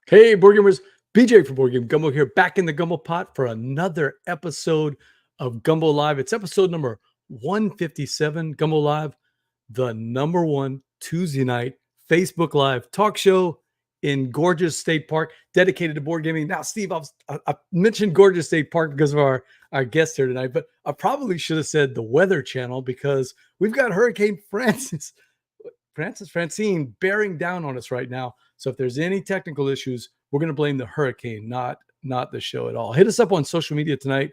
Hey, board gamers, BJ from Board Game Gumbo here, back in the Gumbo pot for another episode of Gumbo Live. It's episode number 157, Gumbo Live, the number one Tuesday night Facebook Live talk show in Gorgeous State Park, dedicated to board gaming. Now, Steve, I mentioned Gorgeous State Park because of our guest here tonight, but I probably should have said the Weather Channel because we've got Hurricane Francine bearing down on us right now. So if there's any technical issues, we're going to blame the hurricane, not the show at all. Hit us up on social media tonight,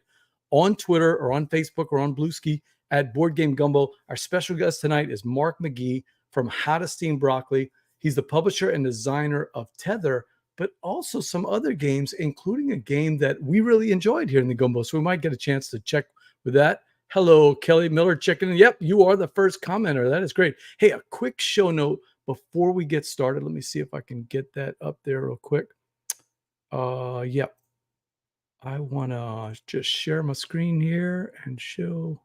on Twitter or on Facebook or on Bluesky at Board Game Gumbo. Our special guest tonight is Mark McGee from How to Steam Broccoli. He's the publisher and designer of Tether, but also some other games, including a game that we really enjoyed here in the Gumbo. So we might get a chance to check with that. Hello, Kelly Miller checking in. Yep, you are the first commenter. That is great. Hey, a quick show note before we get started. Let me see if I can get that up there real quick. Yep. I want to just share my screen here and show.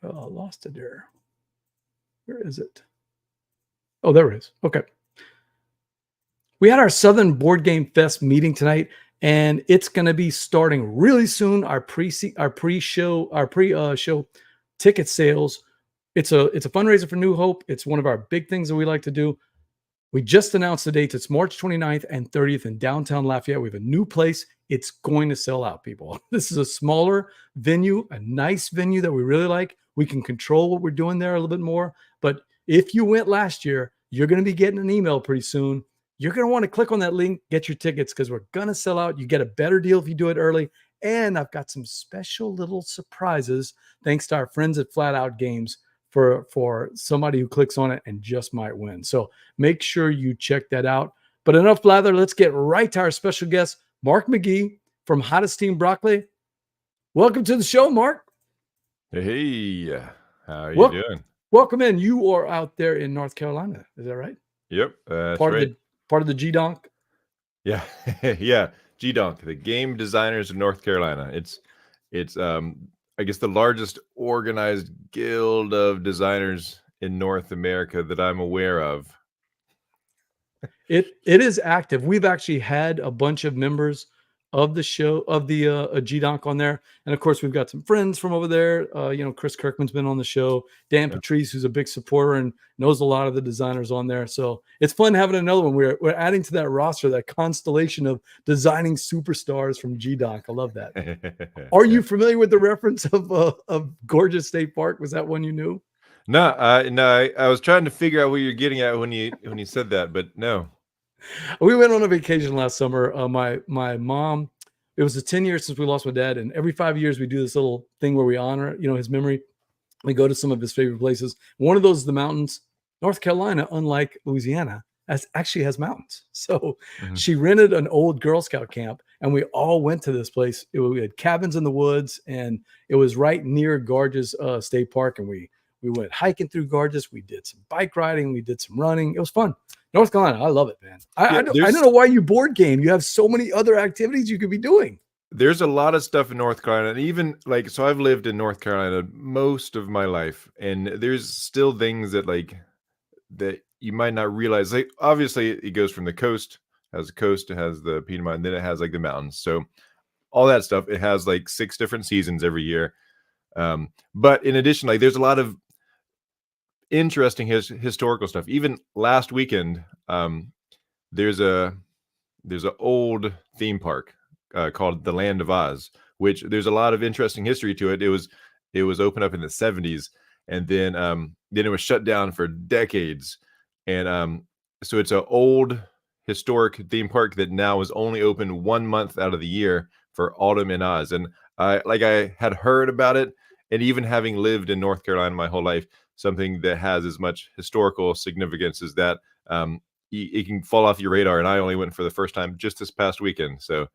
Oh, I lost it there. Where is it? Oh, there it is. Okay. We had our Southern Board Game Fest meeting tonight, and it's going to be starting really soon. Our pre-show ticket sales. It's a fundraiser for New Hope. It's one of our big things that we like to do. We just announced the dates. It's March 29th and 30th in downtown Lafayette. We have a new place. It's going to sell out, people. This is a smaller venue, a nice venue that we really like. We can control what we're doing there a little bit more. But if you went last year, you're going to be getting an email pretty soon. You're going to want to click on that link, get your tickets, because we're going to sell out. You get a better deal if you do it early. And I've got some special little surprises thanks to our friends at Flat Out Games for somebody who clicks on it and just might win. So make sure you check that out. But enough blather. Let's get right to our special guest, Mark McGee from How to Steam Broccoli. Welcome to the show, Mark. Hey, how are you doing? Welcome in. You are out there in North Carolina. Is that right? Yep, that's right. Part of the G-Donk? Yeah, yeah, G-Donk, the Game Designers of North Carolina. It's I guess the largest organized guild of designers in North America that I'm aware of. It is active. We've actually had a bunch of members of the show, of the G-Donk on there. And of course, we've got some friends from over there. Chris Kirkman's been on the show. Dan Patrice, who's a big supporter and knows a lot of the designers on there. So it's fun having another one. We're adding to that roster, that constellation of designing superstars from G-Donk. I love that. Are you familiar with the reference of Gorgeous State Park? Was that one you knew? No, I was trying to figure out what you're getting at when you said that, but no. We went on a vacation last summer. My mom, it was 10 years since we lost my dad, and every 5 years we do this little thing where we honor, his memory. We go to some of his favorite places. One of those is the mountains. North Carolina, unlike Louisiana, actually has mountains. So she rented an old Girl Scout camp, and we all went to this place. We had cabins in the woods, and it was right near Gorgeous State Park, and we went hiking through Gorgeous. We did some bike riding. We did some running. It was fun. North Carolina, I love it, man. I don't know why you board game. You have so many other activities you could be doing. There's a lot of stuff in North Carolina, and even so I've lived in North Carolina most of my life, and there's still things that that you might not realize. Like, obviously, it goes from the coast, has the coast, it has the Piedmont, and then it has the mountains. So all that stuff, it has 6 different seasons every year. But in addition, there's a lot of interesting historical stuff. Even last weekend, there's an old theme park called the Land of Oz, which there's a lot of interesting history to it. It was opened up in the 70s, and then it was shut down for decades. And so it's an old historic theme park that now is only open 1 month out of the year for autumn in Oz. And I had heard about it, and even having lived in North Carolina my whole life, something that has as much historical significance as that, it can fall off your radar. And I only went for the first time just this past weekend. So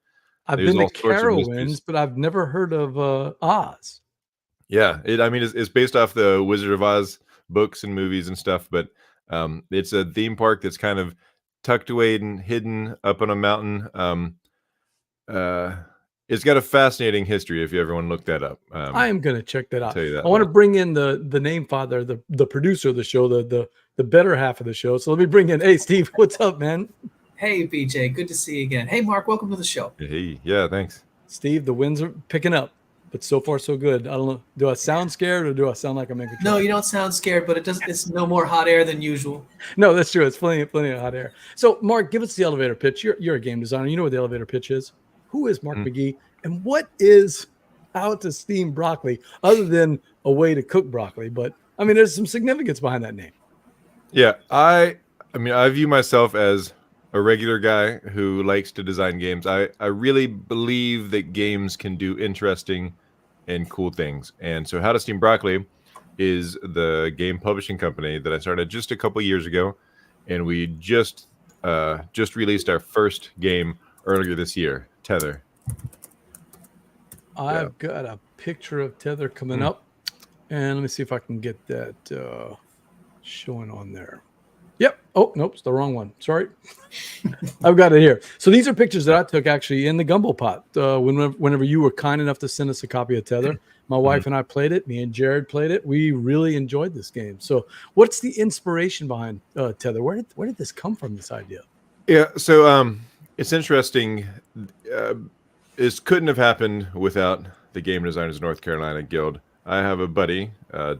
I've been to Carowinds, but I've never heard of Oz. Yeah, it's based off the Wizard of Oz books and movies and stuff, but it's a theme park that's kind of tucked away and hidden up on a mountain. It's got a fascinating history if you ever want to look that up. I am going to check that out. tell you that I want to much. bring in the name father, the producer of the show, the better half of the show. So let me bring in. Hey, Steve, what's up, man? Hey, BJ, good to see you again. Hey, Mark, welcome to the show. Hey, yeah, thanks. Steve, the winds are picking up, but so far so good. I don't know. Do I sound scared or do I sound like I'm in control? No, you don't sound scared, but it's no more hot air than usual. No, that's true. It's plenty of hot air. So, Mark, give us the elevator pitch. You're a game designer. You know what the elevator pitch is. Who is Mark McGee, and what is how to steam broccoli, other than a way to cook broccoli? But I mean, there's some significance behind that name. Yeah, I mean, I view myself as a regular guy who likes to design games. I really believe that games can do interesting and cool things. And so How to Steam Broccoli is the game publishing company that I started just a couple years ago. And we just released our first game earlier this year, Tether. I've got a picture of Tether coming up. And let me see if I can get that showing on there. Yep. Oh, nope, it's the wrong one. Sorry. I've got it here. So these are pictures that I took actually in the gumbo pot. Whenever you were kind enough to send us a copy of Tether, my wife and I played it. Me and Jared played it. We really enjoyed this game. So what's the inspiration behind Tether? Where did this come from, this idea? Yeah, so it's interesting. This couldn't have happened without the Game Designers North Carolina Guild. I have a buddy,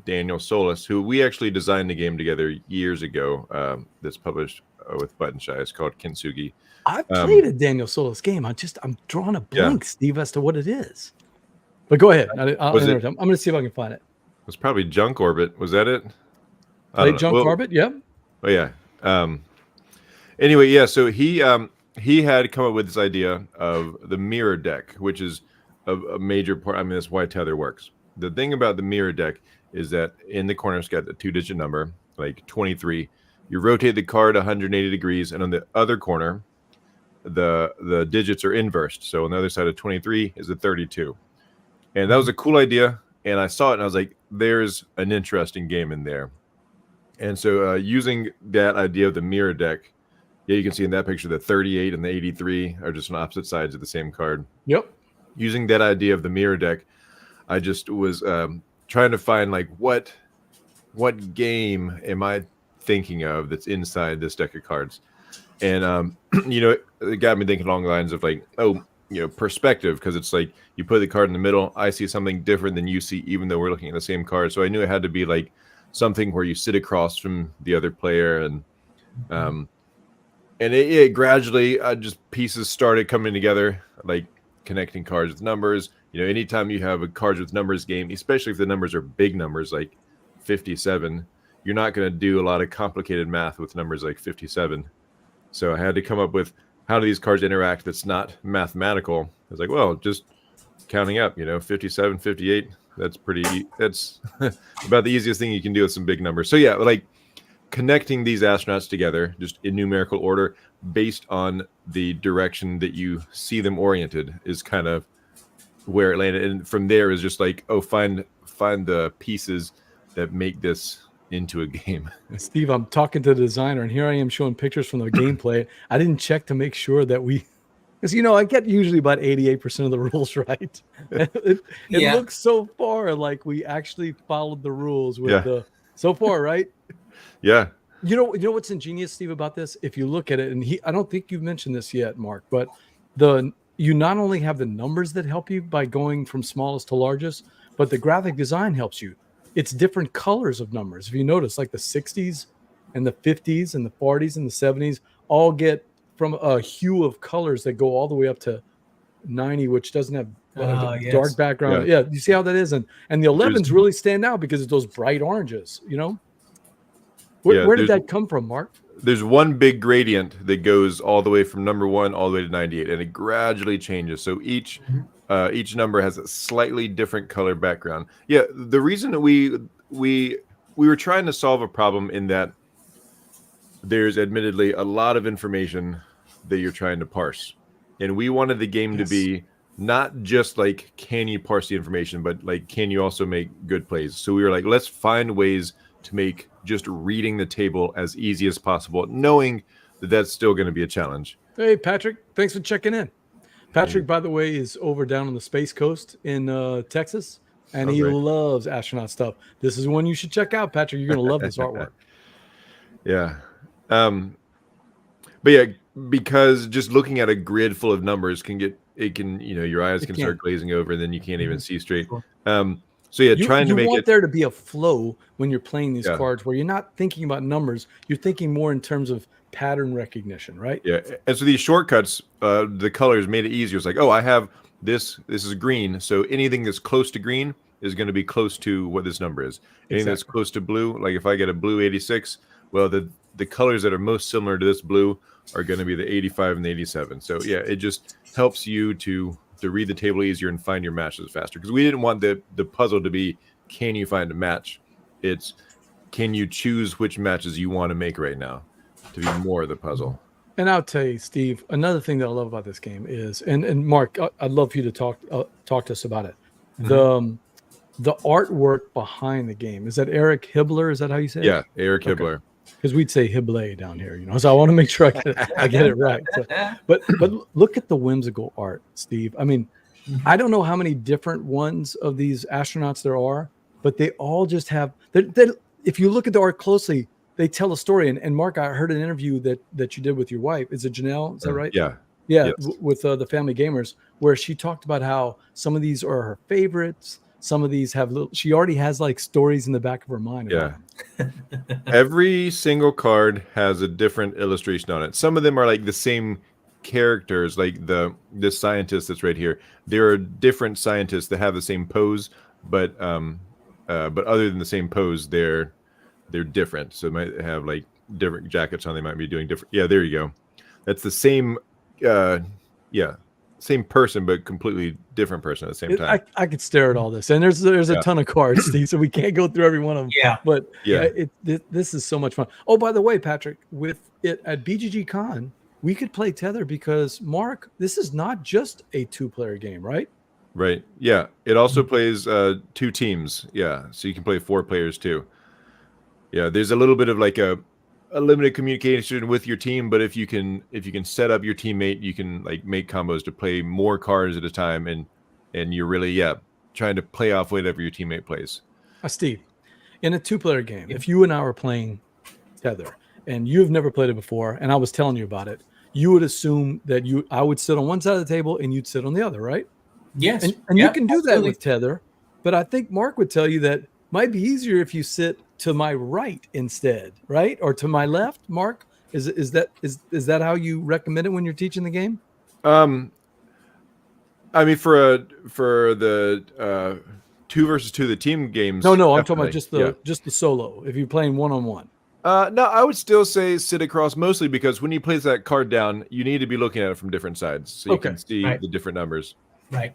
Daniel Solis, who we actually designed a game together years ago that's published with Button Shy. It's called Kintsugi. I've played a Daniel Solis game. I'm drawing a blank, Steve, as to what it is. But go ahead. I'm going to see if I can find it. It was probably Junk Orbit. Was that it? Played Junk Orbit? Yeah. Oh, yeah. Anyway, yeah, so he had come up with this idea of the mirror deck, which is a major part. I mean, that's why Tether works. The thing about the mirror deck is that in the corner, it's got the 2-digit number, like 23. You rotate the card 180 degrees, and on the other corner, the digits are inversed. So on the other side of 23 is a 32. And that was a cool idea. And I saw it, and I was like, there's an interesting game in there. And so using that idea of the mirror deck, yeah, you can see in that picture the 38 and the 83 are just on opposite sides of the same card. Yep. Using that idea of the mirror deck, I just was trying to find like what game am I thinking of that's inside this deck of cards, and it got me thinking along the lines of like, perspective, because it's like you put the card in the middle, I see something different than you see, even though we're looking at the same card. So I knew it had to be like something where you sit across from the other player, and it gradually just pieces started coming together, like connecting cards with numbers. Anytime you have a cards with numbers game, especially if the numbers are big numbers like 57, you're not going to do a lot of complicated math with numbers like 57. So I had to come up with how do these cards interact that's not mathematical. I was like, well, just counting up, 57, 58, that's about the easiest thing you can do with some big numbers. So yeah, like connecting these astronauts together just in numerical order based on the direction that you see them oriented is kind of where it landed. And from there is just like, find the pieces that make this into a game. Steve, I'm talking to the designer, and here I am showing pictures from the gameplay. I didn't check to make sure that because I get usually about 88% of the rules right. It looks so far like we actually followed the rules with so far, right? Yeah. You know what's ingenious, Steve, about this? If you look at it, and I don't think you've mentioned this yet, Mark, but you not only have the numbers that help you by going from smallest to largest, but the graphic design helps you. It's different colors of numbers. If you notice, like the 60s and the 50s and the 40s and the 70s all get from a hue of colors that go all the way up to 90, which doesn't have dark background. Yeah, you see how that is? And the 11s really stand out because it's those bright oranges, Where did that come from, Mark? There's one big gradient that goes all the way from number 1 all the way to 98, and it gradually changes. So each number has a slightly different color background. Yeah, the reason that we were trying to solve a problem in that there's admittedly a lot of information that you're trying to parse, and we wanted the game to be not just like, can you parse the information, but like, can you also make good plays? So we were like, let's find ways to make just reading the table as easy as possible, knowing that that's still going to be a challenge. Hey, Patrick, thanks for checking in. Patrick, by the way, is over down on the Space Coast in Texas, and he right. loves astronaut stuff. This is one you should check out, Patrick. You're going to love this artwork. Yeah. But yeah, because just looking at a grid full of numbers your eyes can start glazing over, and then you can't even see straight. So yeah, trying to make want there to be a flow when you're playing these cards where you're not thinking about numbers, you're thinking more in terms of pattern recognition, right? Yeah, and so these shortcuts, the colors made it easier. It's like, oh, I have this is green, so anything that's close to green is going to be close to what this number is. Anything that's close to blue, like if I get a blue 86, well, the colors that are most similar to this blue are going to be the 85 and the 87. So yeah, it just helps you to read the table easier and find your matches faster, because we didn't want the puzzle to be, can you find a match? It's, can you choose which matches you want to make right now, to be more of the puzzle. And I'll tell you, Steve, another thing that I love about this game is, and Mark, I'd love for you to talk to us about it. The artwork behind the game, is that Eric Hibbler? Is that how you say it? Yeah, Eric Hibbler. Because we'd say Hibble down here, so I want to make sure I get it right. So, but look at the whimsical art, Steve. I mean, I don't know how many different ones of these astronauts there are, but they all just have. If you look at the art closely, they tell a story. And Mark, I heard an interview that you did with your wife. Is it Janelle? Is that right? Yeah. Yeah, yes. With the Family Gamers, where she talked about how some of these are her favorites. Some of these have she already has like stories in the back of her mind. Yeah. Every single card has a different illustration on it. Some of them are like the same characters, like this scientist that's right here. There are different scientists that have the same pose, but other than the same pose, they're different. So they might have like different jackets on. They might be doing different. Yeah, there you go. That's the same. Same person, but completely different person at the same time. I could stare at all this, and there's a ton of cards, Steve, so we can't go through every one of them. Yeah, but this is so much fun. Oh, by the way, Patrick, with it at BGG Con, we could play Tether because, Mark, this is not just a 2-player game, right? Right. Yeah. It also plays 2 teams. Yeah. So you can play 4 players too. Yeah. There's a little bit of like a limited communication with your team, but if you can set up your teammate, you can like make combos to play more cards at a time, and you're really trying to play off whatever your teammate plays. Steve, in a 2-player game, if you and I were playing Tether and you've never played it before, and I was telling you about it, you would assume that I would sit on one side of the table and you'd sit on the other, right? Yes. And you can do that with Tether, but I think Mark would tell you that might be easier if you sit to my right instead, right? Or to my left, Mark? Is that how you recommend it when you're teaching the game? I mean, for the 2 versus 2, the team games. No, I'm talking about just the solo. If you're playing 1-on-1. No, I would still say sit across, mostly because when you place that card down, you need to be looking at it from different sides, so you can see the different numbers. Right.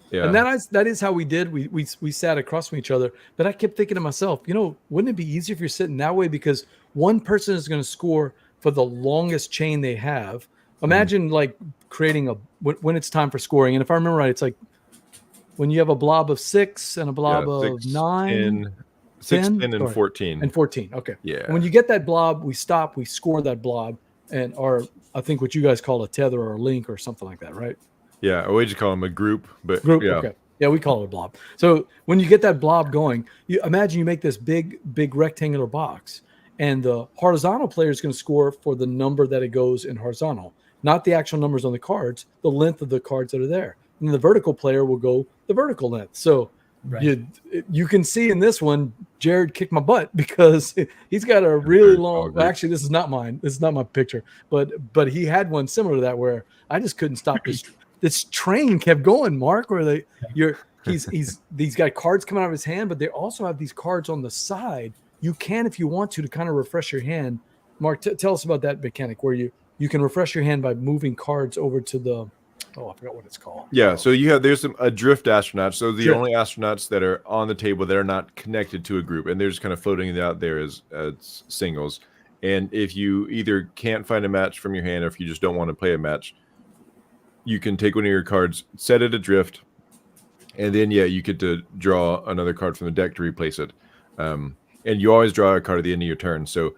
Yeah. And that is how we did. We sat across from each other. But I kept thinking to myself, wouldn't it be easier if you're sitting that way? Because one person is going to score for the longest chain they have. Imagine like creating when it's time for scoring. And if I remember right, it's like when you have a blob of 6 and a blob of 9. 6, 10, and 14. And 14. Okay. Yeah. And when you get that blob, we stop, we score that blob, or I think what you guys call a tether or a link or something like that, right? Yeah, I would just call them a group, but yeah. Okay. Yeah, we call it a blob. So when you get that blob going, you imagine you make this big rectangular box, and the horizontal player is going to score for the number that it goes in horizontal, not the actual numbers on the cards, the length of the cards that are there. And the vertical player will go the vertical length. So you can see in this one, Jared kicked my butt because he's got a really long. Well, actually, this is not mine. This is not my picture, but he had one similar to that where I just couldn't stop this train kept going, Mark, where he's got cards coming out of his hand, but they also have these cards on the side. You can, if you want to kind of refresh your hand. Mark, tell us about that mechanic where you can refresh your hand by moving cards over to the, I forgot what it's called. Yeah, so there's a drift astronauts. So the only astronauts that are on the table that are not connected to a group, and they're just kind of floating out there as singles. And if you either can't find a match from your hand, or if you just don't want to play a match, you can take one of your cards, set it adrift, and then you get to draw another card from the deck to replace it. And you always draw a card at the end of your turn. So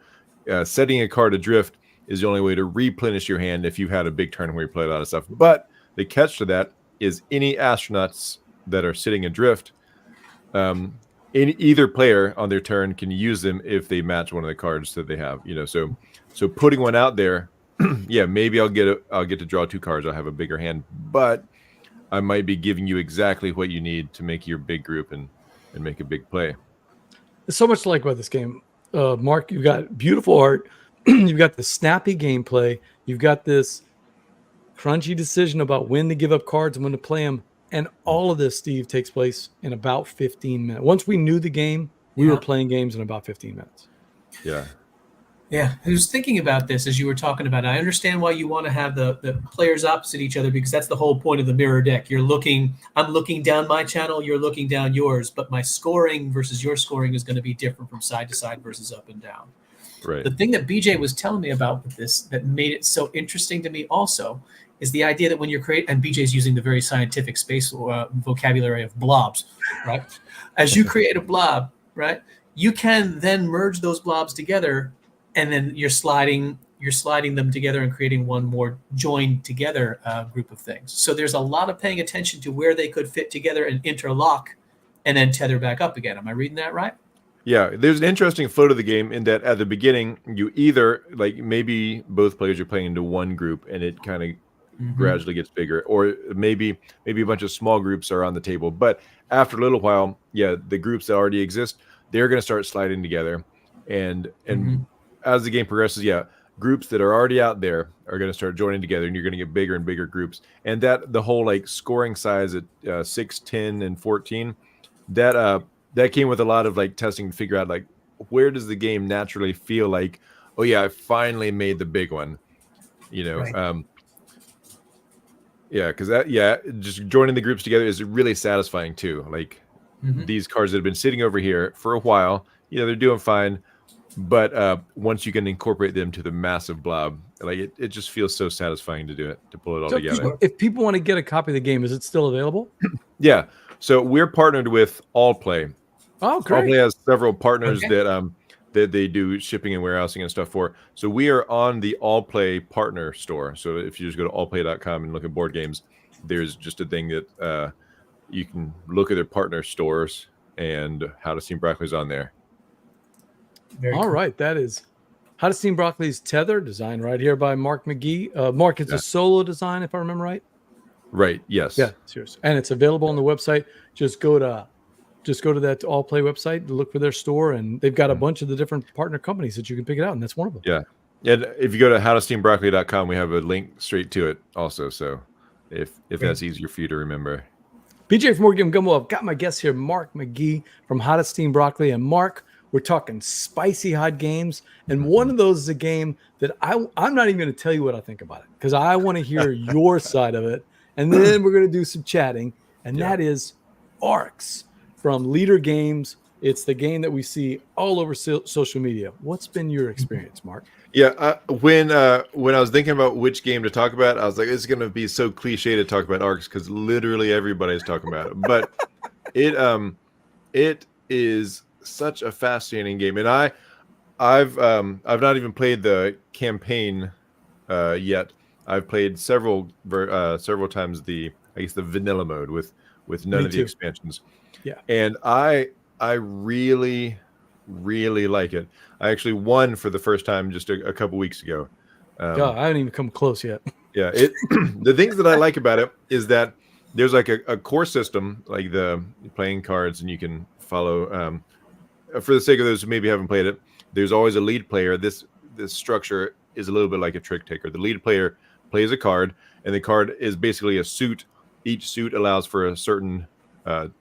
setting a card adrift is the only way to replenish your hand if you had a big turn where you play a lot of stuff. But the catch to that is any astronauts that are sitting adrift, either player on their turn can use them if they match one of the cards that they have. So putting one out there, yeah, maybe I'll get to draw 2 cards. I'll have a bigger hand, but I might be giving you exactly what you need to make your big group and make a big play. There's so much to like about this game. Mark, you've got beautiful art. You've got the snappy gameplay. You've got this crunchy decision about when to give up cards and when to play them. And all of this, Steve, takes place in about 15 minutes. Once we knew the game, we were playing games in about 15 minutes. Yeah. Yeah, I was thinking about this as you were talking about it. I understand why you want to have the players opposite each other, because that's the whole point of the mirror deck. I'm looking down my channel, you're looking down yours, but my scoring versus your scoring is going to be different from side to side versus up and down. Right. The thing that BJ was telling me about with this that made it so interesting to me also is the idea that when you're creating, and BJ's using the very scientific space vocabulary of blobs, right? As you create a blob, right, you can then merge those blobs together, and then you're sliding them together and creating one more joined together group of things. So there's a lot of paying attention to where they could fit together and interlock and then tether back up again. Am I reading that right? Yeah, there's an interesting flow to the game in that at the beginning, you either, like, maybe both players are playing into one group and it kind of gradually gets bigger, or maybe a bunch of small groups are on the table. But after a little while, yeah, the groups that already exist, they're going to start sliding together. And as the game progresses, yeah, groups that are already out there are going to start joining together, and you're going to get bigger and bigger groups. And that the whole like scoring size at 6, 10, and 14, that came with a lot of like testing to figure out like where does the game naturally feel like, oh yeah, I finally made the big one, Right. Yeah, because just joining the groups together is really satisfying too. Like these cards that have been sitting over here for a while, they're doing fine. But once you can incorporate them to the massive blob, like it just feels so satisfying to do it, to pull it all together. If people want to get a copy of the game, is it still available? Yeah. So we're partnered with All Play. Oh, great. All Play has several partners that they do shipping and warehousing and stuff for. So we are on the All Play partner store. So if you just go to allplay.com and look at board games, there's just a thing that you can look at their partner stores, and How to Steam Broccoli's on there. All right, that is How to Steam Broccoli's Tether, designed right here by Mark McGee. Mark, it's a solo design, if I remember right. Right. Yes. Yeah, serious. And it's available on the website. Just go to that All Play website to look for their store, and they've got a bunch of the different partner companies that you can pick it out, and that's one of them. Yeah. And if you go to howtosteambroccoli.com, we have a link straight to it also. So if that's easier for you to remember. BJ from Board Game Gumbo, I've got my guest here, Mark McGee from How to Steam Broccoli. And Mark, we're talking spicy hot games. And one of those is a game that I'm not even going to tell you what I think about it, because I want to hear your side of it. And then we're going to do some chatting. And that is ARCS from Leader Games. It's the game that we see all over social media. What's been your experience, Mark? Yeah, when I was thinking about which game to talk about, I was like, it's going to be so cliche to talk about ARCS because literally everybody's talking about it. But it is such a fascinating game, and I've not even played the campaign yet. I've played several times the vanilla mode with none of the expansions. Yeah, and I really like it. I actually won for the first time just a couple weeks ago. God, I haven't even come close yet. Yeah, the things that I like about it is that there's like a core system, like the playing cards, and you can follow. For the sake of those who maybe haven't played it, there's always a lead player. This structure is a little bit like a trick taker. The lead player plays a card, and the card is basically a suit. Each suit allows for a certain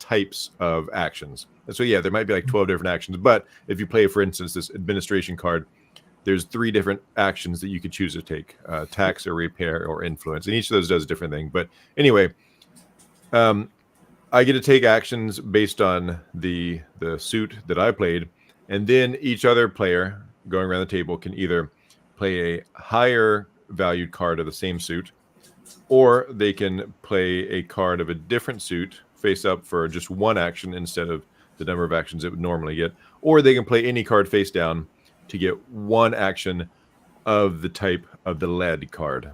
types of actions. And so, yeah, there might be like 12 different actions. But if you play, for instance, this administration card, there's 3 different actions that you could choose to take, tax or repair or influence. And each of those does a different thing. But anyway, I get to take actions based on the suit that I played. And then each other player going around the table can either play a higher valued card of the same suit, or they can play a card of a different suit face up for just one action instead of the number of actions it would normally get, or they can play any card face down to get one action of the type of the lead card.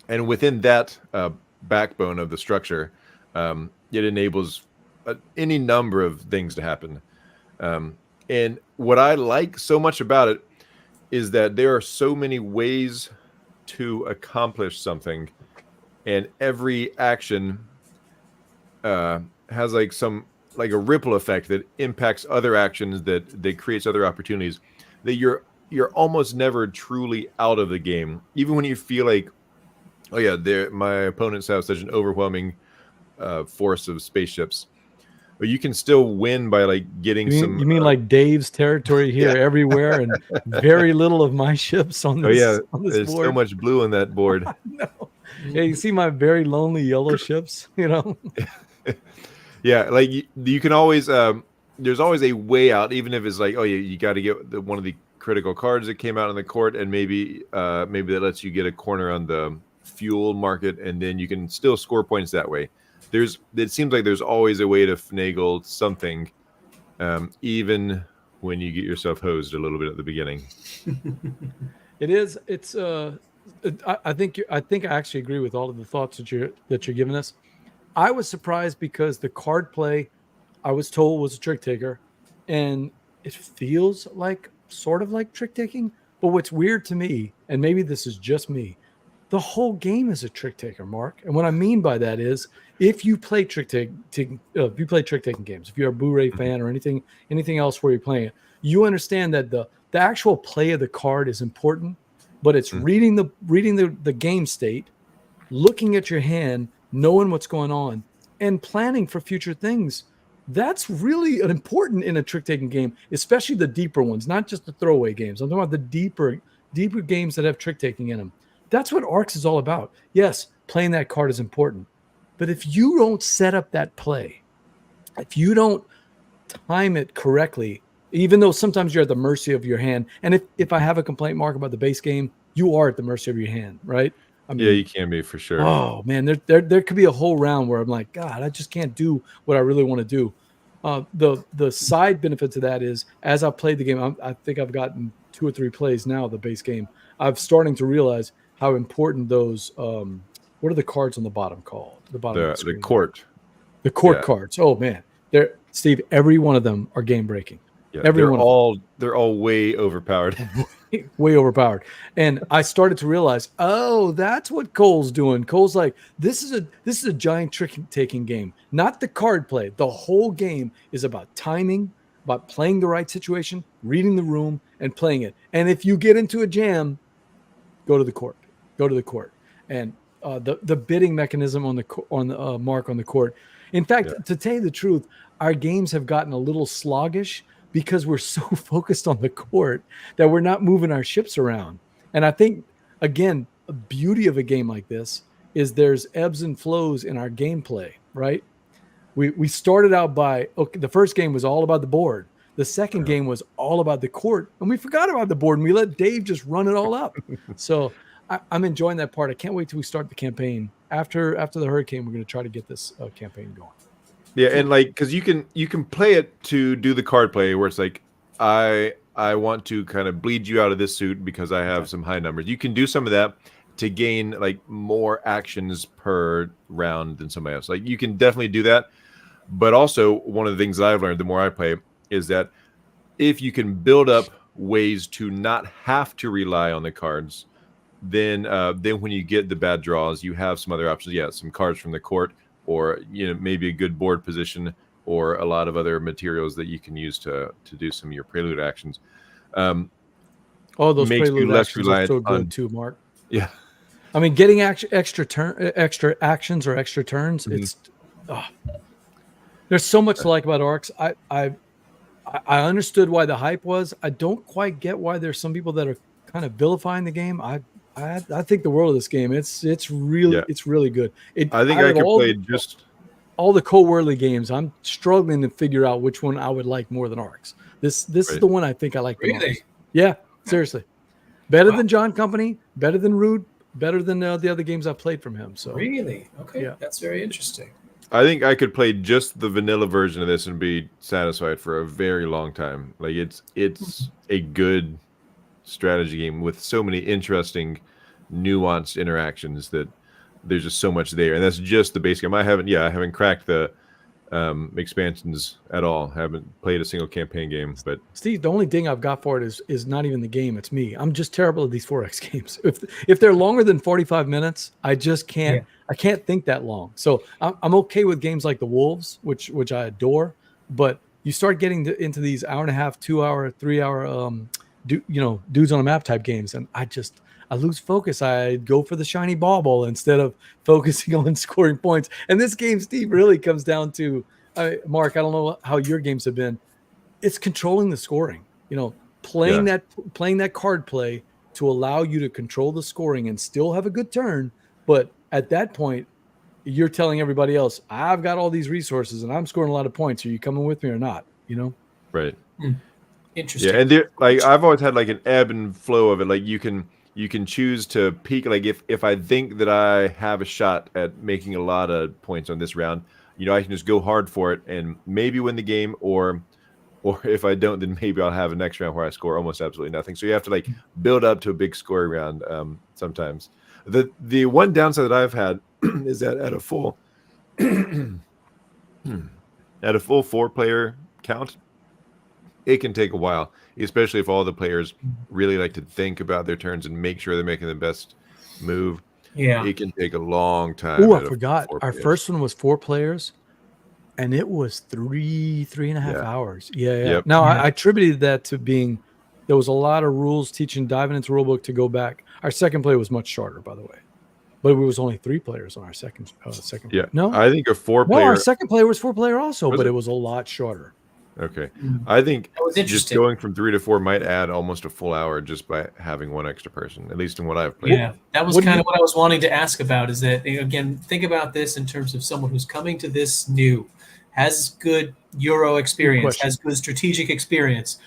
And within that backbone of the structure, it enables any number of things to happen. And what I like so much about it is that there are so many ways to accomplish something, and every action has like a ripple effect that impacts other actions, that creates other opportunities, that you're almost never truly out of the game, even when you feel like, oh yeah, my opponents have such an overwhelming force of spaceships, but you can still win by like getting You mean like Dave's territory here everywhere, and very little of my ships on this, on this there's board? so much blue on that board. No. Yeah, you see my very lonely yellow ships, you know? Yeah, like you can always there's always a way out, even if it's like, oh yeah, you got to get one of the critical cards that came out on the court, and maybe that lets you get a corner on the fuel market, and then you can still score points that way. It seems like there's always a way to finagle something, even when you get yourself hosed a little bit at the beginning. It is. It's. I think I actually agree with all of the thoughts that you're giving us. I was surprised because the card play, I was told, was a trick taker, and it feels like sort of like trick taking. But what's weird to me, and maybe this is just me, the whole game is a trick taker, Mark. And what I mean by that is, if you play trick taking games, if you're a Blu-ray fan or anything else where you're playing it, you understand that the actual play of the card is important, but it's reading the game state, looking at your hand, knowing what's going on, and planning for future things. That's really important in a trick taking game, especially the deeper ones, not just the throwaway games. I'm talking about the deeper games that have trick taking in them. That's what ARCS is all about. Yes, playing that card is important. But if you don't set up that play, if you don't time it correctly, even though sometimes you're at the mercy of your hand, and if I have a complaint, Mark, about the base game, you are at the mercy of your hand, right? I mean, yeah, you can be, for sure. Oh, man, there could be a whole round where I'm like, God, I just can't do what I really want to do. The side benefit to that is, as I played the game, I think I've gotten 2 or 3 plays now of the base game, I'm starting to realize how important those what are the cards on the bottom called? The court. The court cards. Oh man. Steve, every one of them are game breaking. Yeah, they're all way overpowered. Way overpowered. And I started to realize, oh, that's what Cole's doing. Cole's like, this is a giant trick taking game, not the card play. The whole game is about timing, about playing the right situation, reading the room, and playing it. And if you get into a jam, go to the court. And the bidding mechanism on the mark on the court. In fact, to tell you the truth, our games have gotten a little sluggish because we're so focused on the court that we're not moving our ships around. And I think, again, the beauty of a game like this is there's ebbs and flows in our gameplay, right? We started out the first game was all about the board. The second game was all about the court, and we forgot about the board, and we let Dave just run it all up. So I'm enjoying that part. I can't wait till we start the campaign. After the hurricane, we're going to try to get this campaign going. Yeah, and like, because you can play it to do the card play where it's like, I want to kind of bleed you out of this suit because I have some high numbers. You can do some of that to gain like more actions per round than somebody else. Like, you can definitely do that. But also, one of the things that I've learned the more I play is that if you can build up ways to not have to rely on the cards, then when you get the bad draws, you have some other options. Yeah, some cards from the court, or maybe a good board position, or a lot of other materials that you can use to do some of your prelude actions. Those prelude actions are so good too, Mark. Yeah, I mean, getting extra actions or extra turns. It's there's so much to like about ARCS. I understood why the hype was. I don't quite get why there's some people that are kind of vilifying the game. I think the world of this game. It's really good. I think I could play just all the co-worldly games. I'm struggling to figure out which one I would like more than ARCS. This is the one I think I like the most. Yeah, seriously. Better than John Company, better than Rude, better than the other games I played from him. So really, okay, that's very interesting. I think I could play just the vanilla version of this and be satisfied for a very long time. Like, it's a good strategy game with so many interesting, nuanced interactions that there's just so much there, and that's just the base game. I haven't cracked the expansions at all. Haven't played a single campaign game. But Steve, the only thing I've got for it is not even the game, it's me. I'm just terrible at these 4X games. If they're longer than 45 minutes, I just can't. I can't think that long. So I'm okay with games like the Wolves, which I adore, but you start getting into these hour and a half, 2 hour, 3 hour dudes on a map type games, and I lose focus. I go for the shiny bauble instead of focusing on scoring points. And this game, Steve, really comes down to, Mark, I don't know how your games have been. It's controlling the scoring, playing that card play to allow you to control the scoring and still have a good turn. But at that point, you're telling everybody else, I've got all these resources and I'm scoring a lot of points. Are you coming with me or not? Right. Interesting. Yeah, and I've always had like an ebb and flow of it. Like you can choose to peak. Like if I think that I have a shot at making a lot of points on this round, I can just go hard for it and maybe win the game, or if I don't, then maybe I'll have a next round where I score almost absolutely nothing. So you have to like build up to a big scoring round sometimes. The one downside that I've had is that at a full 4-player count, it can take a while, especially if all the players really like to think about their turns and make sure they're making the best move. Yeah, it can take a long time. Oh, I forgot. Our first one was 4 players, and it was three and a half hours. Yeah. Yep. Now, I attributed that to being there was a lot of rules diving into rule book to go back. Our second play was much shorter, by the way, but it was only 3 players on our second. Yeah, no, I think a 4-player. No, our second player was 4-player also, but it it was a lot shorter. Okay, I think that was just going from 3 to 4 might add almost a full hour just by having one extra person, at least in what I've played. Yeah, that was kind of what I was wanting to ask about. Is that, again, think about this in terms of someone who's coming to this new, has good Euro experience, has good strategic experience,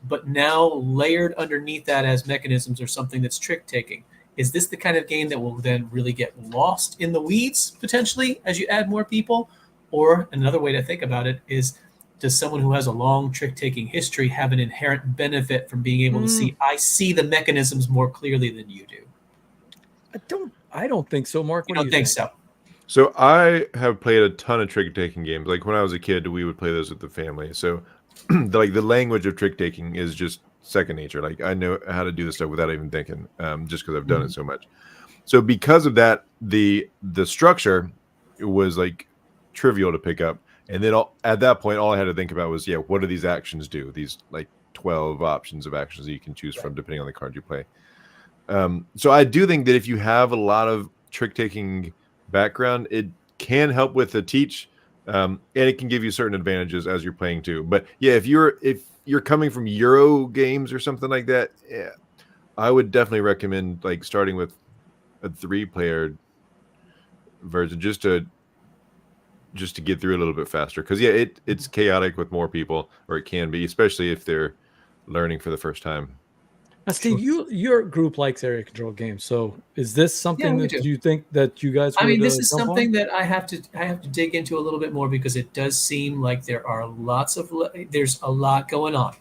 but now layered underneath that as mechanisms or something that's trick taking. Is this the kind of game that will then really get lost in the weeds potentially as you add more people? Or another way to think about it is, does someone who has a long trick-taking history have an inherent benefit from being able to see the mechanisms more clearly than you do? I don't think so, Mark. You don't think so? So I have played a ton of trick-taking games. Like when I was a kid, we would play those with the family. So the language of trick-taking is just second nature. Like I know how to do this stuff without even thinking, just because I've done it so much. So because of that, the structure was like trivial to pick up. And then at that point, all I had to think about was, what do these actions do? These like 12 options of actions that you can choose from depending on the card you play. So I do think that if you have a lot of trick-taking background, it can help with the teach, and it can give you certain advantages as you're playing too. But if you're coming from Euro games or something like that, I would definitely recommend like starting with a 3-player version just to get through a little bit faster, because it's chaotic with more people, or it can be, especially if they're learning for the first time. Now, Steve, your group likes area control games, so is this something that you think that you guys? This is something that I have to dig into a little bit more, because it does seem like there's a lot going on,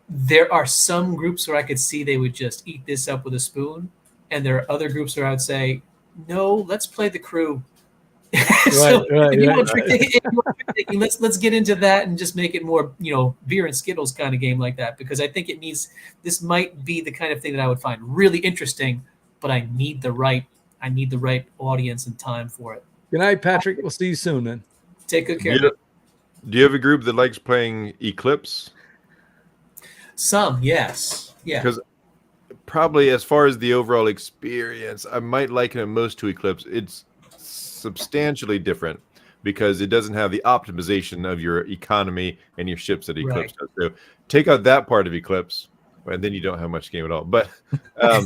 there are some groups where I could see they would just eat this up with a spoon, and there are other groups where I would say, no, let's play the crew. Let's get into that and just make it more, beer and Skittles kind of game like that, because I think this might be the kind of thing that I would find really interesting, but I need the right audience and time for it. Good night, Patrick. We'll see you soon, man. Take good care. Do you have a group that likes playing Eclipse? Some, yes. Yeah. Because probably as far as the overall experience, I might liken it most to Eclipse. It's substantially different because it doesn't have the optimization of your economy and your ships that Eclipse does. So take out that part of Eclipse, and then you don't have much game at all. But you're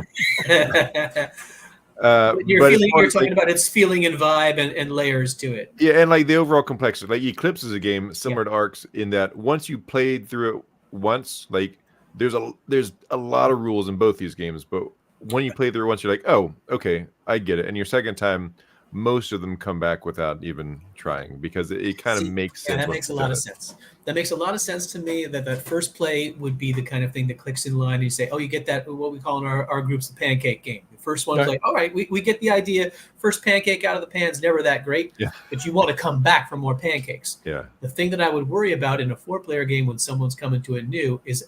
talking about its feeling and vibe and layers to it. Yeah, and like the overall complexity. Like Eclipse is a game similar to ARCS in that once you played through it once, like there's a lot of rules in both these games, but when you play through it once, you're like, oh, okay, I get it. And your second time, most of them come back without even trying, because it kind of makes sense. Yeah, that makes a lot of sense. That makes a lot of sense to me. That first play would be the kind of thing that clicks in line. And you say, oh, you get that, what we call in our groups the pancake game. The first one's like, all right, we get the idea. First pancake out of the pan is never that great, but you want to come back for more pancakes. Yeah. The thing that I would worry about in a 4-player game when someone's coming to it new is,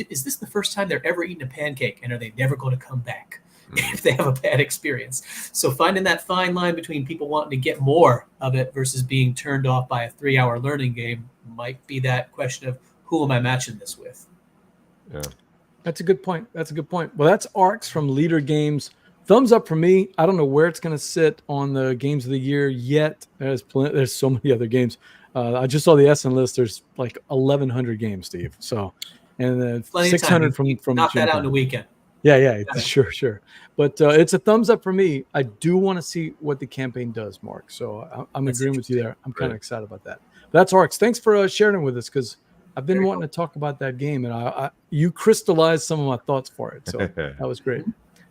is this the first time they're ever eaten a pancake, and are they never going to come back if they have a bad experience? So finding that fine line between people wanting to get more of it versus being turned off by a 3-hour learning game might be that question of, who am I matching this with? Yeah. That's a good point. That's a good point. Well, that's ARCS from Leader Games. Thumbs up for me. I don't know where it's going to sit on the games of the year yet. There's so many other games. I just saw the SN list. There's like 1,100 games, Steve. So, and then 600 from knock that out in a weekend. Yeah, sure. But it's a thumbs up for me. I do want to see what the campaign does, Mark. So I'm agreeing with you there. I'm kind of excited about that. But that's ARCS. Thanks for sharing it with us, because I've been wanting to talk about that game, and you crystallized some of my thoughts for it. So that was great.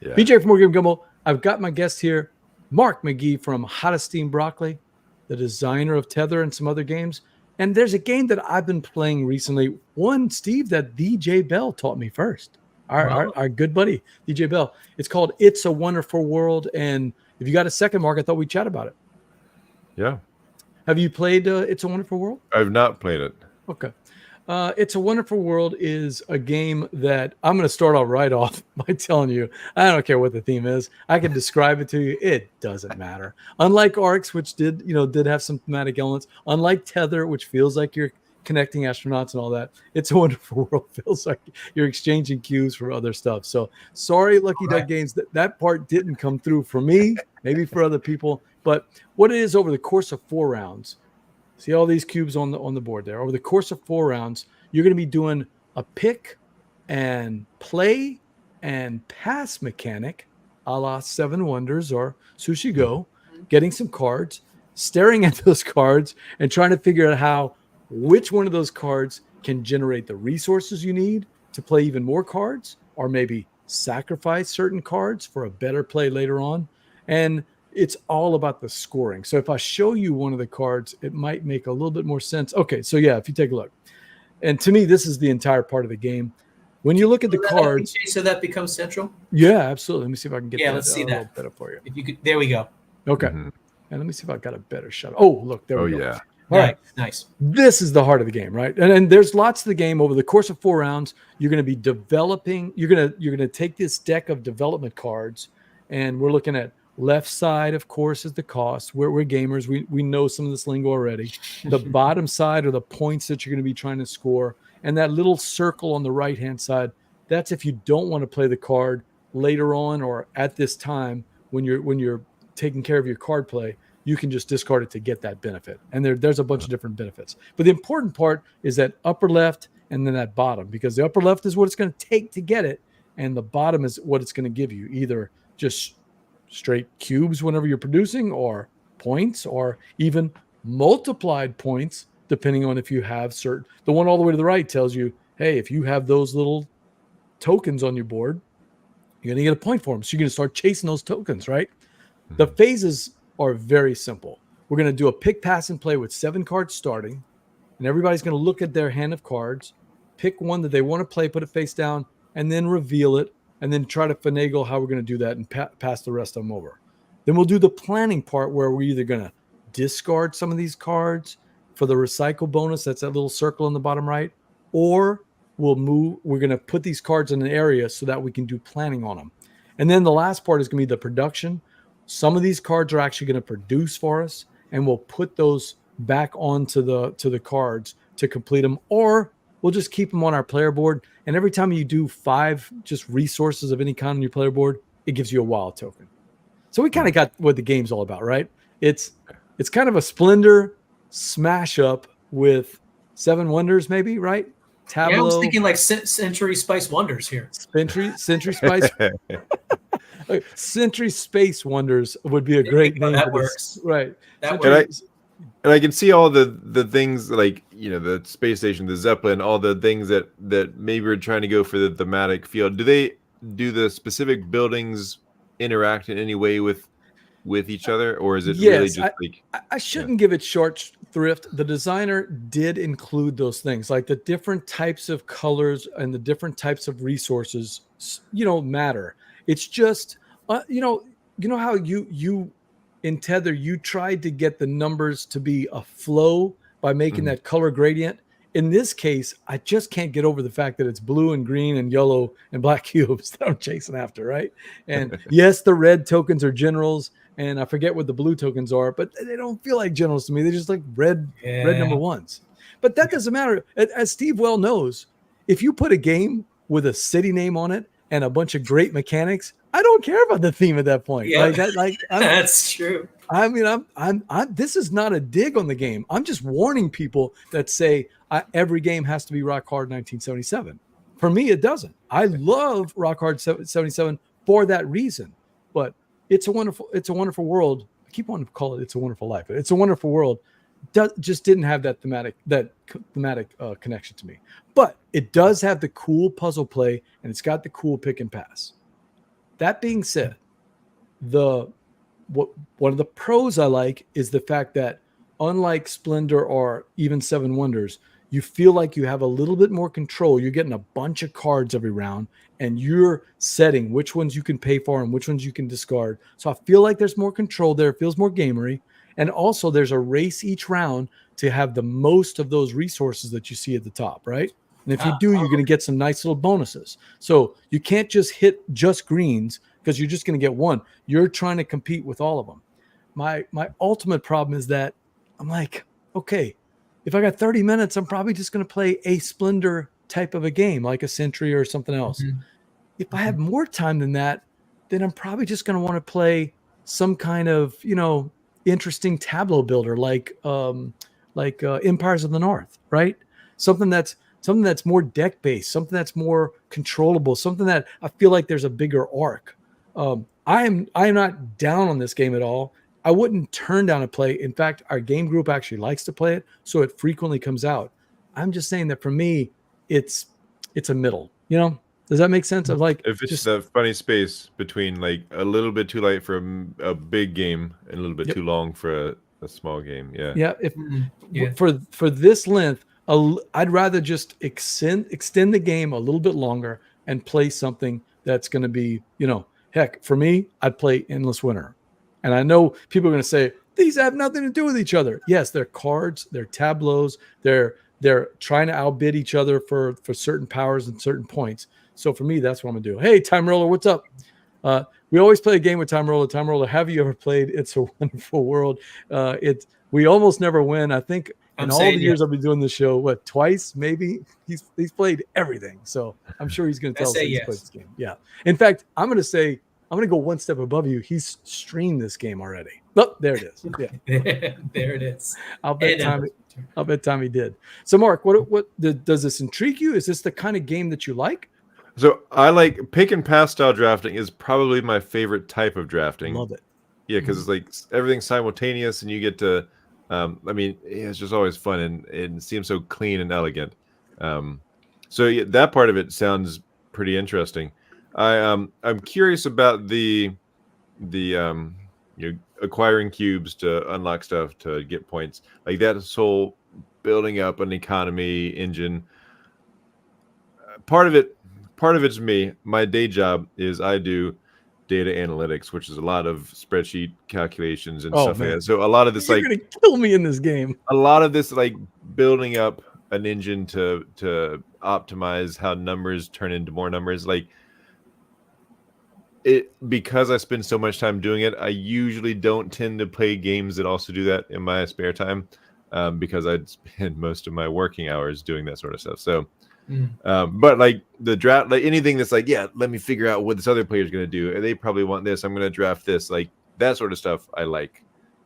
Yeah. BJ from Morgan Gumbo. I've got my guest here, Mark McGee from How to Steam Broccoli, the designer of Tether and some other games. And there's a game that I've been playing recently. One, Steve, that DJ Bell taught me first. Our good buddy, DJ Bell. It's called It's a Wonderful World. And if you got a second, Mark, I thought we'd chat about it. Yeah. Have you played It's a Wonderful World? I've not played it. Okay. It's a Wonderful World is a game that I'm going to start out right off by telling you, I don't care what the theme is. I can describe it to you. It doesn't matter. Unlike ARCS, which did have some thematic elements, unlike Tether, which feels like you're connecting astronauts and all that, It's a Wonderful World feels like you're exchanging cues for other stuff. So sorry, Lucky Duck Games, that part didn't come through for me, maybe for other people. But what it is, over the course of 4 rounds, see all these cubes on the board there. Over the course of 4 rounds, you're going to be doing a pick and play and pass mechanic, a la 7 Wonders or Sushi Go, getting some cards, staring at those cards, and trying to figure out which one of those cards can generate the resources you need to play even more cards, or maybe sacrifice certain cards for a better play later on. And it's all about the scoring. So if I show you one of the cards, it might make a little bit more sense. Okay, so yeah, if you take a look. And to me, this is the entire part of the game. When you look at the cards. So that becomes central? Yeah, absolutely. Let me see if I can get let's see that better for you. If you could, there we go. Okay. Mm-hmm. And let me see if I got a better shot. Oh, look, there we go. Yeah. All right. Nice. This is the heart of the game, right? And there's lots of the game. Over the course of 4 rounds, you're going to be developing. You're going to take this deck of development cards, and we're looking at left side, of course, is the cost. We're gamers. We know some of this lingo already. The bottom side are the points that you're going to be trying to score. And that little circle on the right-hand side, that's if you don't want to play the card later on or at this time when you're taking care of your card play, you can just discard it to get that benefit. And there's a bunch of different benefits. But the important part is that upper left and then that bottom, because the upper left is what it's going to take to get it, and the bottom is what it's going to give you, either just straight cubes whenever you're producing, or points, or even multiplied points, depending on if you have certain. The one all the way to the right tells you, hey, if you have those little tokens on your board, you're going to get a point for them. So you're going to start chasing those tokens, right? Mm-hmm. The phases are very simple. We're going to do a pick, pass, and play with 7 cards starting, and everybody's going to look at their hand of cards, pick one that they want to play, put it face down, and then reveal it, and then try to finagle how we're going to do that and pass the rest of them over. Then we'll do the planning part, where we're either going to discard some of these cards for the recycle bonus, that's that little circle in the bottom right, or we're going to put these cards in an area so that we can do planning on them. And then the last part is going to be the production. Some of these cards are actually going to produce for us, and we'll put those back onto the cards to complete them, or we'll just keep them on our player board. And every time you do 5 just resources of any kind on your player board, it gives you a wild token. So we kind of got what the game's all about, right? It's kind of a Splendor smash up with 7 Wonders, maybe, right? Tableau. Yeah, I was thinking like Century Spice Wonders here. Century Spice. Century Space Wonders would be a great name. That works. Right. That works. And I can see all the things, like, the space station, the Zeppelin, all the things that maybe are trying to go for the thematic field. Do the specific buildings interact in any way with with each other, or is it really Yes, just like I shouldn't give it short thrift. The designer did include those things, like the different types of colors and the different types of resources, matter. It's just, how you in Tether, you tried to get the numbers to be a flow by making that color gradient. In this case, I just can't get over the fact that it's blue and green and yellow and black cubes that I'm chasing after, right? And yes, the red tokens are generals, and I forget what the blue tokens are, but they don't feel like generals to me. They just like red number ones. But that doesn't matter. As Steve well knows, if you put a game with a city name on it and a bunch of great mechanics, I don't care about the theme at that point. Yeah. That's true. I mean, I'm this is not a dig on the game. I'm just warning people that say every game has to be Rock Hard 1977. For me, it doesn't. I love Rock Hard 77 for that reason. But it's a wonderful world. I keep wanting to call it It's a Wonderful Life. It's a Wonderful World. Just didn't have that thematic connection to me. But it does have the cool puzzle play, and it's got the cool pick and pass. That being said, one of the pros I like is the fact that unlike Splendor or even Seven Wonders, you feel like you have a little bit more control. You're getting a bunch of cards every round, and you're setting which ones you can pay for and which ones you can discard. So I feel like there's more control there. It feels more gamery. And also there's a race each round to have the most of those resources that you see at the top, right? And if you do, you're going to get some nice little bonuses. So you can't just hit just greens because you're just going to get one. You're trying to compete with all of them. My ultimate problem is that I'm like, okay, if I got 30 minutes, I'm probably just going to play a Splendor type of a game, like a Sentry or something else. If I have more time than that, then I'm probably just going to want to play some kind of, interesting tableau builder, like Empires of the North, right? Something that's more deck based, something that's more controllable, something that I feel like there's a bigger arc. I am not down on this game at all. I wouldn't turn down a play. In fact, our game group actually likes to play it, so it frequently comes out. I'm just saying that for me, it's a middle. Does that make sense? Of like, if it's the funny space between like a little bit too light for a big game and a little bit too long for a small game. Yeah. For this length, I'd rather just extend the game a little bit longer and play something that's going to be, heck, for me, I'd play Endless Winter. And I know people are going to say, these have nothing to do with each other. Yes, they're cards, they're tableaus, they're trying to outbid each other for certain powers and certain points. So for me, that's what I'm going to do. Hey, Time Roller, what's up? We always play a game with Time Roller. Time Roller, have you ever played It's a Wonderful World? We almost never win. I think in all the years I've been doing this show, twice maybe? He's played everything. So I'm sure he's going to tell us he's played this game. Yeah. In fact, I'm going to go one step above you. He's streamed this game already. Oh, there it is. Yeah. There it is. I'll bet Tommy did. So Mark, what does this intrigue you? Is this the kind of game that you like? So I like pick and pass style drafting is probably my favorite type of drafting. Love it. Yeah, because it's like everything's simultaneous and you get to, it's just always fun and it seems so clean and elegant. So yeah, that part of it sounds pretty interesting. I'm curious about the acquiring cubes to unlock stuff to get points, like that whole building up an economy engine. Part of it's me. My day job is I do data analytics, which is a lot of spreadsheet calculations and stuff like that. So a lot of this, you're gonna kill me in this game. A lot of this, like building up an engine to optimize how numbers turn into more numbers, like it, because I spend so much time doing it. I usually don't tend to play games that also do that in my spare time, because I'd spend most of my working hours doing that sort of stuff. So. But like the draft, like anything that's like, let me figure out what this other player is going to do. They probably want this. I'm going to draft this, like that sort of stuff. I like.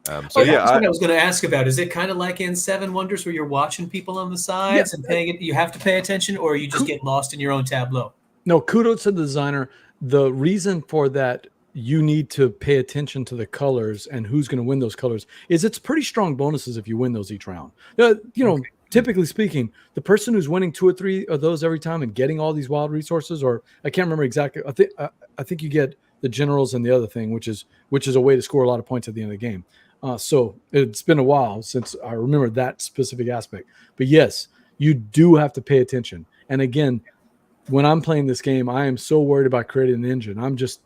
That's what I was going to ask about. Is it kind of like in Seven Wonders where you're watching people on the sides and paying it? You have to pay attention, or you just get lost in your own tableau? No, kudos to the designer. The reason for that, you need to pay attention to the colors and who's going to win those colors. It's pretty strong bonuses if you win those each round. Typically speaking, the person who's winning 2 or 3 of those every time and getting all these wild resources, or I can't remember exactly. I think you get the generals and the other thing, which is a way to score a lot of points at the end of the game. So it's been a while since I remember that specific aspect. But yes, you do have to pay attention. And again, when I'm playing this game, I am so worried about creating an engine. I'm just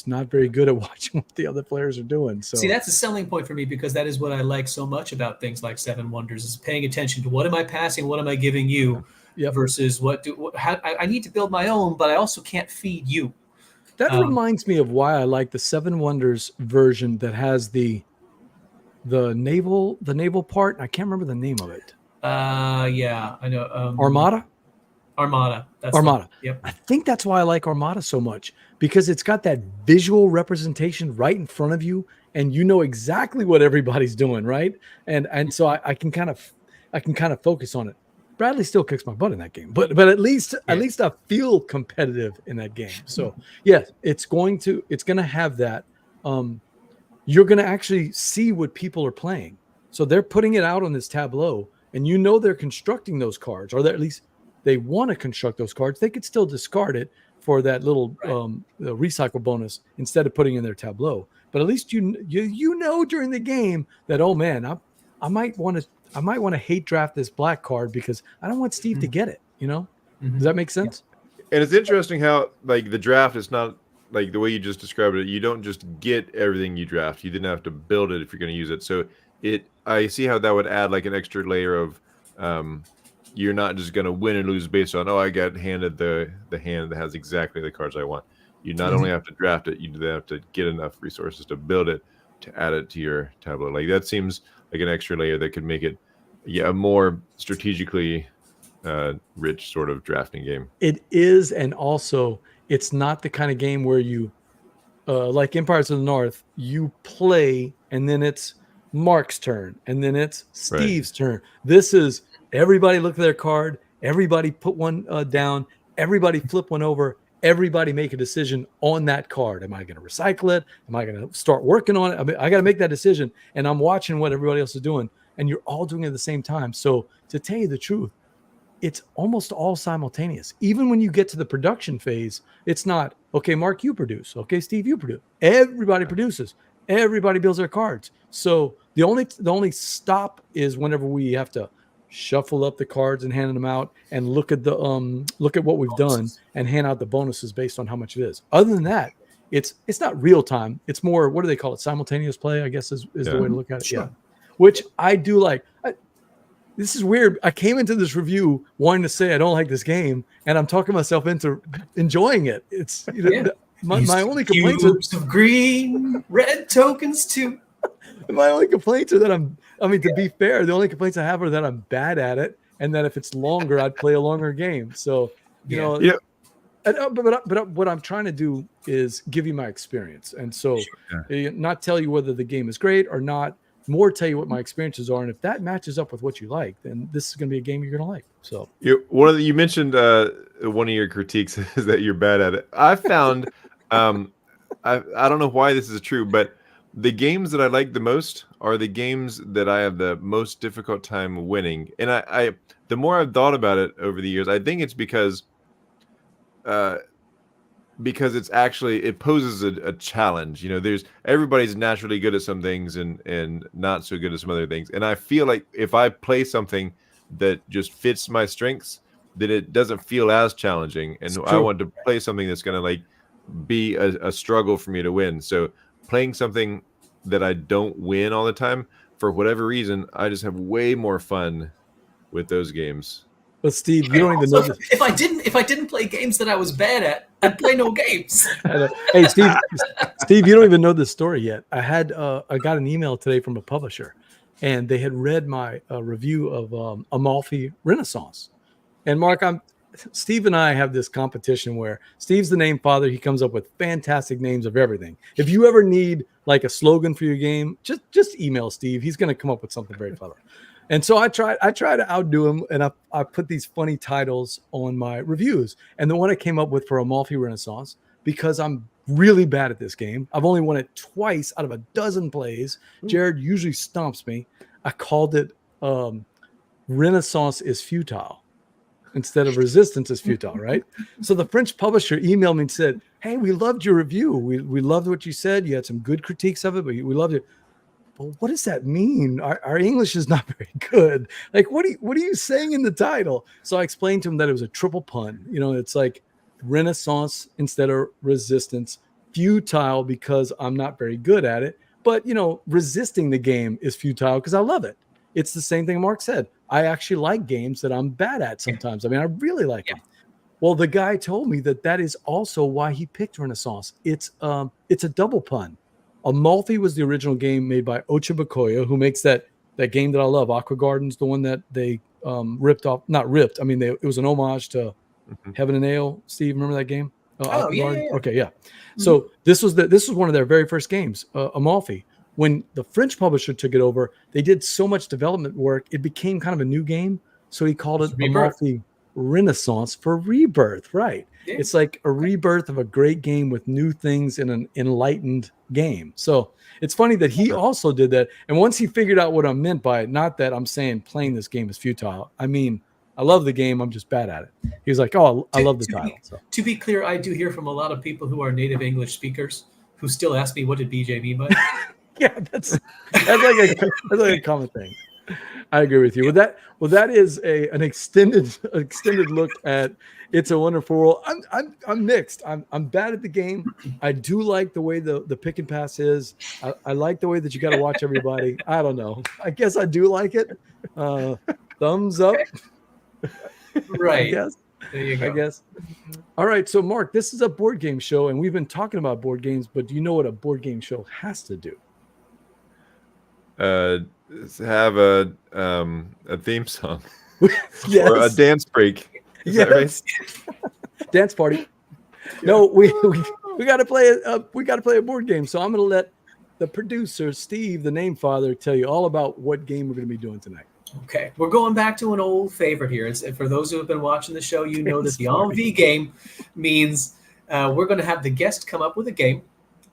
not very good at watching what the other players are doing. So see, that's a selling point for me, because that is what I like so much about things like Seven Wonders, is paying attention to what am I passing, what am I giving you, versus how I need to build my own, but I also can't feed you. That reminds me of why I like the Seven Wonders version that has the naval part. I can't remember the name of it. Yeah, I know. Armada. That's Armada. Yep. I think that's why I like Armada so much, because it's got that visual representation right in front of you, and you know exactly what everybody's doing, right? And so I can kind of focus on it. Bradley still kicks my butt in that game, but at least I feel competitive in that game. So yes, it's going to have that. You're going to actually see what people are playing. So they're putting it out on this tableau, and you know they're constructing those cards, or at least they want to construct those cards. They could still discard it for that little recycle bonus instead of putting in their tableau. But at least you know during the game that, oh man, I might want to hate draft this black card because I don't want Steve to get it. You know, does that make sense? And it's interesting how like the draft is not like the way you just described it. You don't just get everything you draft. You didn't have to build it if you're going to use it. So I see how that would add like an extra layer of you're not just going to win and lose based on, I got handed the hand that has exactly the cards I want. You not only have to draft it, you have to get enough resources to build it, to add it to your tableau. Like that seems like an extra layer that could make it a more strategically rich sort of drafting game. It is, and also it's not the kind of game where you like Empires of the North, you play and then it's Mark's turn and then it's Steve's turn. This is everybody look at their card, everybody put one down, everybody flip one over, everybody make a decision on that card. Am I going to recycle it? Am I going to start working on it? I mean, I got to make that decision, and I'm watching what everybody else is doing, and you're all doing it at the same time. So to tell you the truth, it's almost all simultaneous. Even when you get to the production phase, it's not, okay, Mark, you produce. Okay, Steve, you produce. Everybody produces. Everybody builds their cards. So the only stop is whenever we have to shuffle up the cards and hand them out and look at what we've done and hand out the bonuses based on how much it is. Other than that, it's not real time. It's more, what do they call it? Simultaneous play, I guess is the way to look at it. Sure. Yeah. Which I do like. This is weird. I came into this review wanting to say I don't like this game, and I'm talking myself into enjoying it. It's my only complaints of green, red tokens too. My only complaints are that to be fair, the only complaints I have are that I'm bad at it, and that if it's longer, I'd play a longer game. So, but what I'm trying to do is give you my experience. And so not tell you whether the game is great or not, more tell you what my experiences are. And if that matches up with what you like, then this is going to be a game you're going to like. So you mentioned one of your critiques is that you're bad at it. I found, I don't know why this is true, but the games that I like the most are the games that I have the most difficult time winning. And I the more I've thought about it over the years, I think it's because it's actually, it poses a challenge. You know, everybody's naturally good at some things and not so good at some other things. And I feel like if I play something that just fits my strengths, then it doesn't feel as challenging. And I want to play something that's going to like be a struggle for me to win. So playing something that I don't win all the time, for whatever reason, I just have way more fun with those games. But Steve, you don't even know this. If I didn't play games that I was bad at, I'd play no games. Hey, Steve, you don't even know this story yet. I got an email today from a publisher, and they had read my review of Amalfi Renaissance. And Mark, Steve and I have this competition where Steve's the name father. He comes up with fantastic names of everything. If you ever need like a slogan for your game, just email Steve. He's going to come up with something very clever. And so I try to outdo him, and I put these funny titles on my reviews. And the one I came up with for Amalfi Renaissance, because I'm really bad at this game, I've only won it twice out of a dozen plays. Jared usually stomps me. I called it Renaissance is Futile instead of Resistance is Futile, right? So the French publisher emailed me and said, hey, we loved your review. We loved what you said. You had some good critiques of it, but we loved it. But what does that mean? Our English is not very good. Like, what are you saying in the title? So I explained to him that it was a triple pun. You know, it's like Renaissance instead of resistance, futile because I'm not very good at it. But, you know, resisting the game is futile because I love it. It's the same thing Mark said. I actually like games that I'm bad at sometimes. I mean, I really like them. Well, the guy told me that is also why he picked Renaissance. It's a double pun. Amalfi was the original game made by Ocha Bakoya, who makes that game that I love, Aqua Gardens, the one that they ripped off. Not ripped. I mean, it was an homage to Heaven and Ale. Steve, remember that game? Oh, yeah. Okay, yeah. So this was one of their very first games, Amalfi. When the French publisher took it over, they did so much development work, it became kind of a new game. So he called it Amalfi Renaissance for rebirth, right? Yeah. It's like a rebirth of a great game with new things in an enlightened game. So it's funny that he also did that. And once he figured out what I meant by it, not that I'm saying playing this game is futile. I mean, I love the game. I'm just bad at it. He was like, oh, I love the title. To be clear, I do hear from a lot of people who are native English speakers who still ask me, what did BJ mean by it? Yeah, that's like a common thing. I agree with you. Well, that is an extended look at It's a Wonderful World. I'm mixed. I'm bad at the game. I do like the way the pick and pass is. I like the way that you got to watch everybody. I don't know. I guess I do like it. Thumbs up. Right. I guess. There you go. I guess. All right. So, Mark, this is a board game show, and we've been talking about board games, but do you know what a board game show has to do? Have a theme song. Yes. Or a dance break. Is that right? Dance party. No, we got to play a board game. So I'm going to let the producer, Steve, the name father, tell you all about what game we're going to be doing tonight. Okay, we're going back to an old favorite here. For those who have been watching the show, you know that the ENVIE game means we're going to have the guest come up with a game.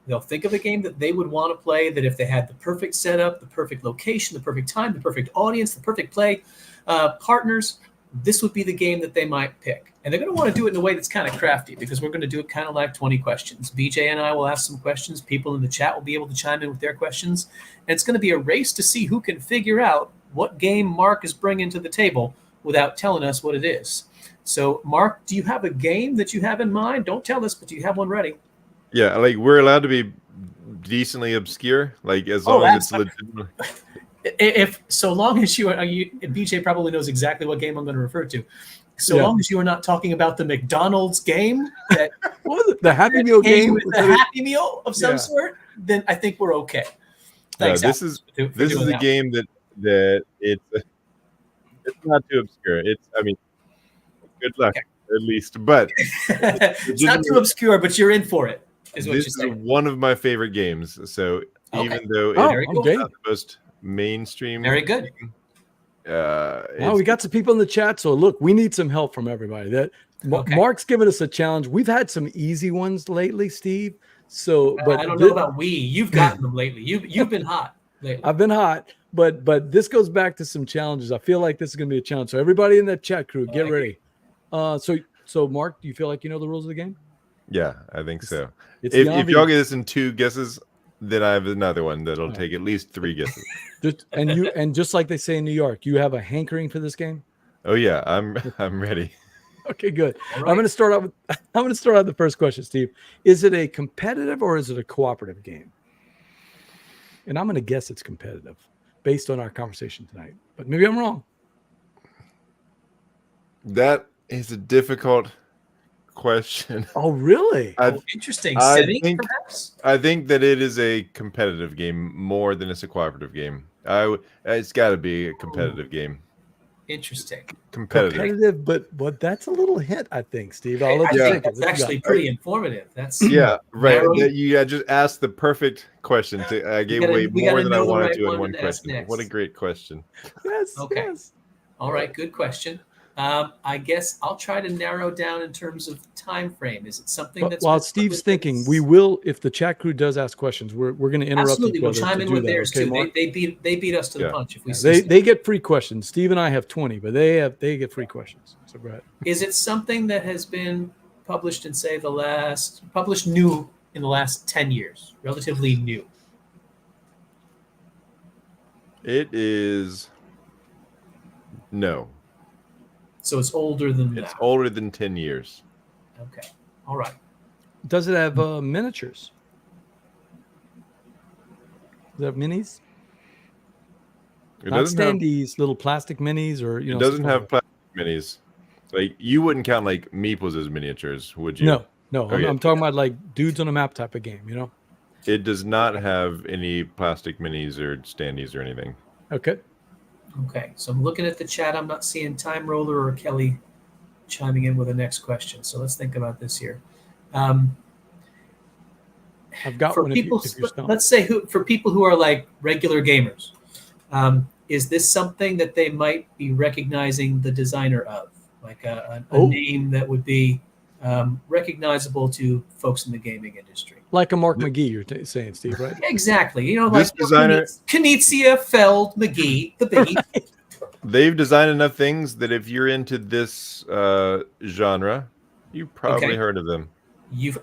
They'll think of a game that they would want to play, that if they had the perfect setup, the perfect location, the perfect time, the perfect audience, the perfect play partners, this would be the game that they might pick. And they're going to want to do it in a way that's kind of crafty, because we're going to do it kind of like 20 questions. BJ and I will ask some questions. People in the chat will be able to chime in with their questions. And it's going to be a race to see who can figure out what game Mark is bringing to the table without telling us what it is. So, Mark, do you have a game that you have in mind? Don't tell us, but do you have one ready? Yeah, like we're allowed to be decently obscure, like as long as it's legitimate. If so long as you BJ probably knows exactly what game I'm going to refer to. So long as you are not talking about the McDonald's game, that what was it? The Happy Meal game, with the Happy Meal of some sort, then I think we're okay. Thanks, this is a game that it's not too obscure. I mean, good luck at least, but it's not too obscure, but you're in for it. This is one of my favorite games. So even though it's not the most mainstream, very good. We got some people in the chat, so look, we need some help from everybody. Mark's given us a challenge. We've had some easy ones lately, Steve. So, but I don't know about you've gotten them lately. You've been hot lately. I've been hot, but this goes back to some challenges. I feel like this is going to be a challenge. So everybody in that chat crew, get ready. So Mark, do you feel like you know the rules of the game? Yeah, I think so. If y'all get this in 2 guesses, then I have another one that'll take at least 3 guesses. And just like they say in New York, you have a hankering for this game? Oh yeah, I'm ready. Okay, good. Right. I'm going to start out with the first question, Steve. Is it a competitive or is it a cooperative game? And I'm going to guess it's competitive based on our conversation tonight, but maybe I'm wrong. That is a difficult question. Oh, really? Interesting setting, perhaps? I think that it is a competitive game more than it's a cooperative game. It's got to be a competitive game. Interesting. Competitive, but that's a little hint, I think, Steve. I think that's actually pretty informative. That's right. You just asked the perfect question. I gave away more than I wanted to in one question. What a great question. Yes. Okay. Yes. All right. Good question. I guess I'll try to narrow down in terms of time frame. Is it something that's while Steve's thinking? We will, if the chat crew does ask questions, we're going to interrupt. Absolutely, we'll chime in with theirs too. They beat us to the punch if we. They get free questions. Steve and I have 20, but they get free questions. So go ahead. Is it something that has been published in, say, published new in the last 10 years? Relatively new. It is no. So it's older than It's that. older than 10 years. Okay. All right. Does it have miniatures? Does it have minis? It Not doesn't have. standees, little plastic minis, or It doesn't have plastic minis. Like you wouldn't count like meeples as miniatures, would you? No. Okay. I'm talking about like dudes on a map type of game. You know. It does not have any plastic minis or standees or anything. Okay. Okay. So I'm looking at the chat. I'm not seeing Time Roller or Kelly chiming in with the next question. So let's think about this here. I've got For one. people, if you're stumped. let's say for people who are like regular gamers, is this something that they might be recognizing the designer of, like a name that would be recognizable to folks in the gaming industry? Like a Mark McGee, you're saying, Steve, right? Exactly. You know, This like designer- Knizia, Feld, McGee, the biggie. They've designed enough things that if you're into this genre, you probably Okay. heard of them.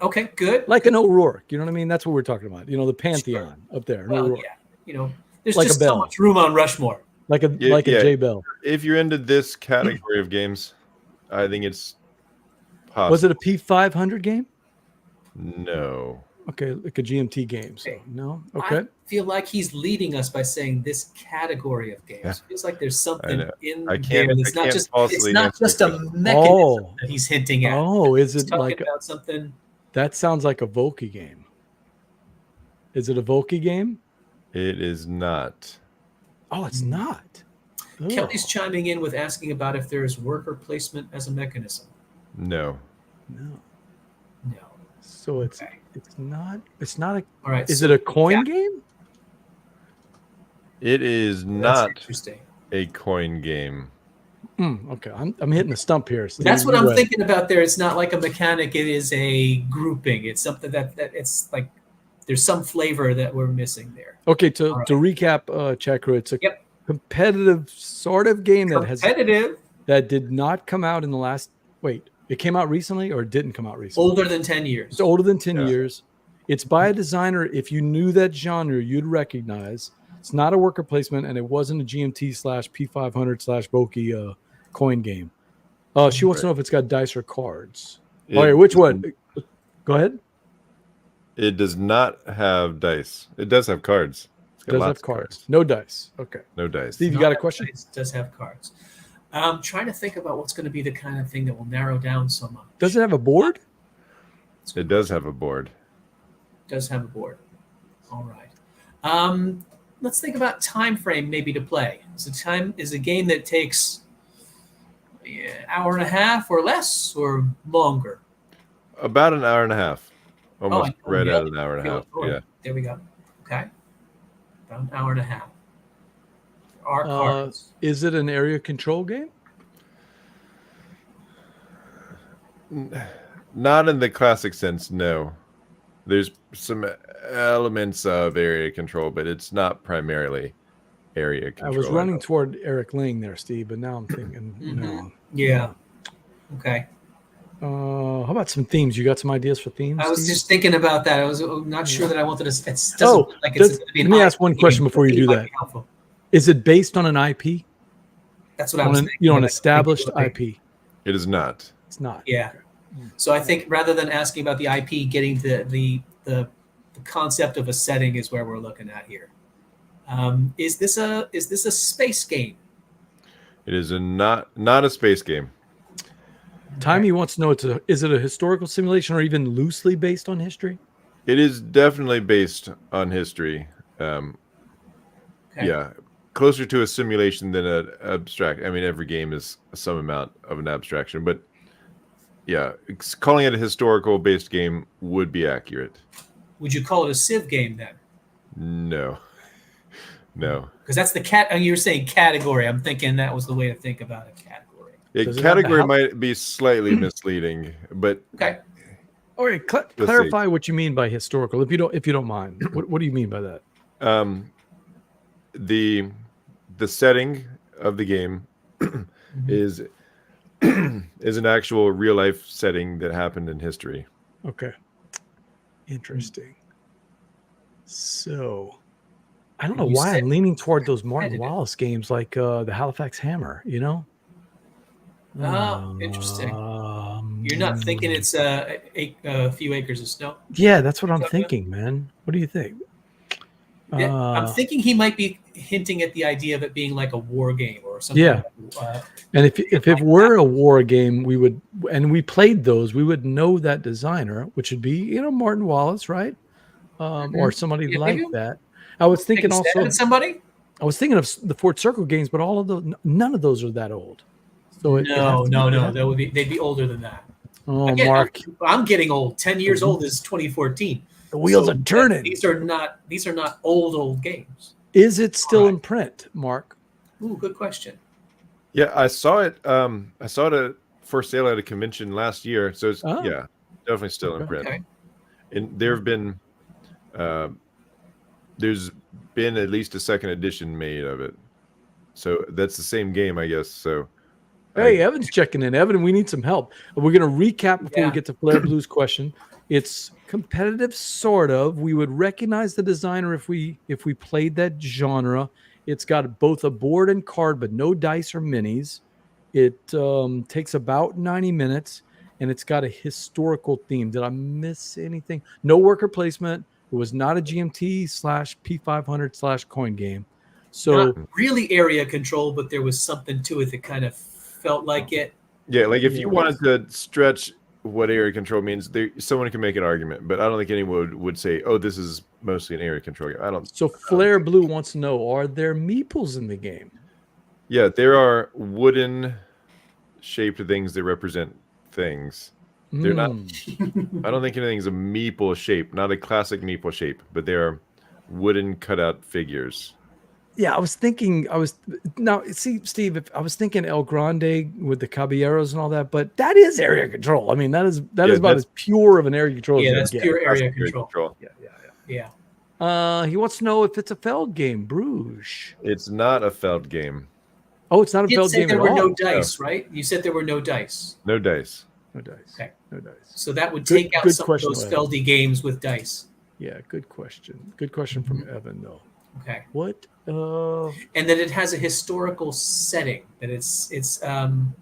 Okay, good. Like an O'Rourke. You know what I mean? That's what we're talking about. You know, the Pantheon up there. Well, O'Rourke. yeah. You know, there's Like a just so Bell. much room on Rushmore. Like a Yeah, yeah. J Bell. If you're into this category of games, I think it's possible. Was it a P500 game? No. Okay, like a GMT game. So Okay. no. Okay. I feel like he's leading us by saying this category of games. Yeah. Feels like there's something know. in I can't- there. It's I not can't just falsely a answer. mechanism Oh. that he's hinting at. Oh, is He's it talking like about something? that? Sounds like a Volky game. Is it a Volky game? It is not. Oh, it's not. Ugh. Kelly's chiming in with asking about if there is worker placement as a mechanism. No. No. No. So it's Okay. not. It's not a. All right. Is so it a coin yeah. game? It is That's not interesting. a coin game. Okay, I'm hitting a stump here. Steve. That's what You're I'm right. thinking about there. It's not like a mechanic. It is a grouping. It's something that it's like there's some flavor that we're missing there. Okay, to All right. recap, Chat Krewe, it's a Yep. competitive sort of game Competitive, that did not come out in the last. Wait, it came out recently or it didn't come out recently? older than 10 years. It's older than 10 Yeah. years. It's by a designer. If you knew that genre, you'd recognize. It's not a worker placement, and it wasn't a GMT/P500/Boki coin game. She wants to know if it's got dice or cards. Okay, which one? Go ahead. It does not have dice. It does have cards. It's got Does lots have of cards. No dice. Okay. No dice. Steve, you got a question? It does have cards. I'm trying to think about what's going to be the kind of thing that will narrow down so much. Does it have a board? It does have a board. Does have a board. All right. Let's think about time frame maybe to play. Is a game that takes an hour and a half or less or longer? About an hour and a half. Almost I right nailed at an hour and a Feel half. it going. Yeah. There we go. Okay. About an hour and a half. There are Uh, cards. Is it an area control game? Not in the classic sense, no. There's some elements of area control, but it's not primarly area I control. was running toward Eric Ling there, Steve, but now I'm thinking, no. Yeah. Okay. How about some themes? You got some ideas for themes? I was Steve? just thinking about that. I was not sure that I wanted to. It doesn't look like it's going to be an let me ask IP one game, question but before you it do might that. be helpful. Is it based on an IP? That's what I was thinking. You know, an That's established okay. IP? It is not. It's not. Yeah. So I think rather than asking about the IP, getting the concept of a setting is where we're looking at here. Is this a space game? It is not a space game. Timey wants to know, is it a historical simulation or even loosely based on history? It is definitely based on history. Okay. Yeah, closer to a simulation than an abstract. I mean, every game is some amount of an abstraction, but yeah, calling it a historical based game would be accurate. Would you call it a Civ game then? No. Because that's the cat. You were saying category. I'm thinking that was the way to think about a category. Yeah, Does it have the category house? might be slightly misleading, but Okay. All right, clarify what you mean by historical, if you don't mind. What do you mean by that? the setting of the game is is an actual real life setting that happened in history. Okay. Interesting. So I don't know You why said I'm leaning toward those Martin competitive. Wallace games like the Halifax Hammer, you know? Oh, interesting. You're not thinking it's a few acres of snow? Yeah, that's what I'm Talking about? thinking, man. What do you think? Yeah, I'm thinking he might be hinting at the idea of it being like a war game or something. Yeah. And if it were a war game, we would, and we played those, we would know that designer, which would be, you know, Martin Wallace, right? Or somebody Yeah, like maybe that. I was take thinking a stab also, at somebody. I was thinking of the Fort Circle games, but all of those, none of those are that old. So it has No, to no, be- no. They'd be older than that. Oh, Again, Mark, I'm getting old. 10 years old is 2014. the wheels So are turning. These are not old games. Is it still Alright. in print, Mark? Ooh, good question. Yeah, I saw it. I saw it for sale at a convention last year. So it's yeah, definitely still in print. Okay. And there have been, there's been at least a second edition made of it. So that's the same game, I guess. So Hey, Evan's checking in. Evan, we need some help. We're going to recap before we get to Flare Blue's question. It's competitive, sort of. We would recognize the designer if we played that genre. It's got both a board and card, but no dice or minis. It takes about 90 minutes, and it's got a historical theme. Did I miss anything? No worker placement. It was not a GMT/P500/coin game. So Not really area control, but there was something to it that kind of felt like it. yeah, like if you wanted to stretch what area control means, someone can make an argument, but I don't think anyone would say, "Oh, this is mostly an area control game." I don't. So Flare Blue wants to know: are there meeples in the game? Yeah, there are wooden shaped things that represent things. They're not. I don't think anything's a meeple shape, not a classic meeple shape, but they are wooden cutout figures. Yeah, I was thinking. See, Steve, I was thinking El Grande with the Caballeros and all that, but that is area control. I mean, that is about as pure of an area control. Yeah, as that's pure area control. Yeah. He wants to know if it's a Feld game, Bruges. It's not a Feld game. Oh, it's not a Feld game at all. There were no dice, right? You said there were no dice. No dice. No dice. Okay. No dice. So that would take out some of those Feldy games with dice. Yeah, good question. Good question from Evan, though. Okay. What? And that it has a historical setting. That it's kind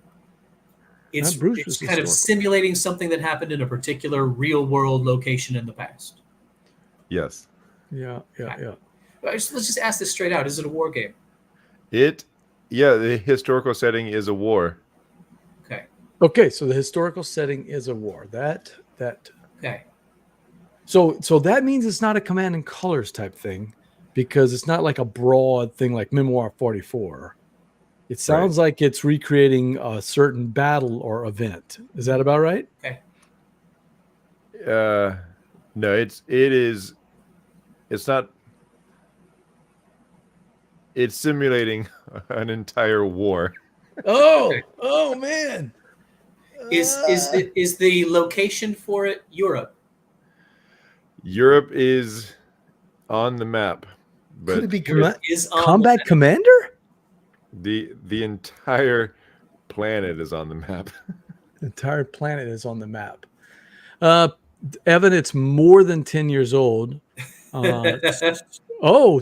of simulating something that happened in a particular real world location in the past. Yes. Yeah. Let's just ask this straight out. Is it a war game? The historical setting is a war. Okay, so the historical setting is a war. That. Okay. So that means it's not a command and colors type thing, because it's not like a broad thing like Memoir 44. It sounds like it's recreating a certain battle or event. Is that about right? Okay. No, it's not. It's simulating an entire war. Oh man. Is the location for it Europe? Europe is on the map, but could it be is Combat Commander? The entire planet is on the map. The entire planet is on the map. Evan, it's more than 10 years old.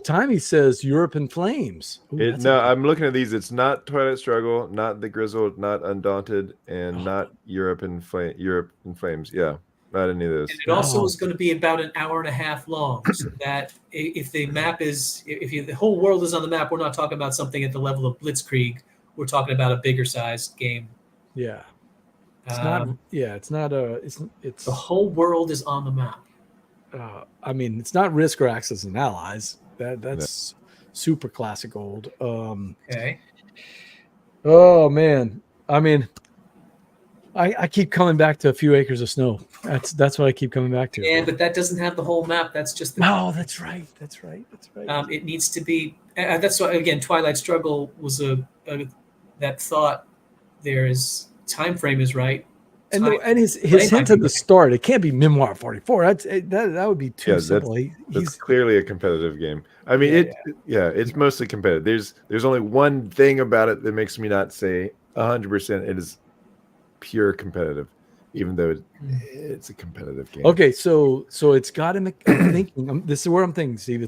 Timey says Europe in Flames. Ooh, I'm looking at these. It's not Twilight Struggle, not The Grizzled, not Undaunted, and not Europe in Flames. Yeah, not any of those. And it also is going to be about an hour and a half long. So that if the map is, the whole world is on the map, we're not talking about something at the level of Blitzkrieg. We're talking about a bigger sized game. Yeah. It's not. Yeah, it's not a. It's the whole world is on the map. I mean, it's not Risk or Axis and Allies. That's super classic old. Okay. Oh man, I mean, I keep coming back to A Few Acres of Snow. That's what I keep coming back to. Yeah, but that doesn't have the whole map. That's just the. No, that's right. That's right. It needs to be. That's why again, Twilight Struggle was that thought. There is time frame is right. And his hint at the start, it can't be Memoir 44. That would be too simple. That's clearly a competitive game. I mean, it's mostly competitive. There's only one thing about it that makes me not say 100%. It is pure competitive, even though it's a competitive game. Okay, so it's got a. I'm thinking. This is where I'm thinking, Steve.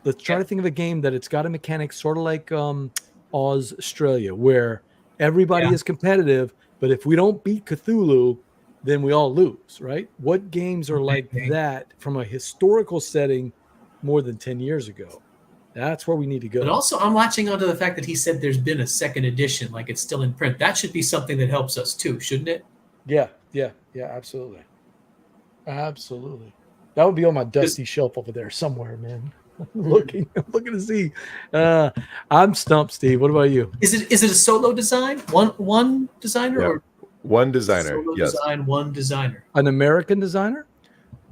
Let's try to think of a game that it's got a mechanic sort of like Oz Australia, where everybody is competitive, but if we don't beat Cthulhu, then we all lose, right? What games are like that from a historical setting more than 10 years ago? That's where we need to go. But also, I'm latching onto the fact that he said there's been a second edition, like it's still in print. That should be something that helps us too, shouldn't it? Yeah, absolutely. Absolutely. That would be on my dusty shelf over there somewhere, man. I'm looking to see. I'm stumped, Steve. What about you? Is it a solo design? One designer or one designer? Solo yes. design, one designer. An American designer?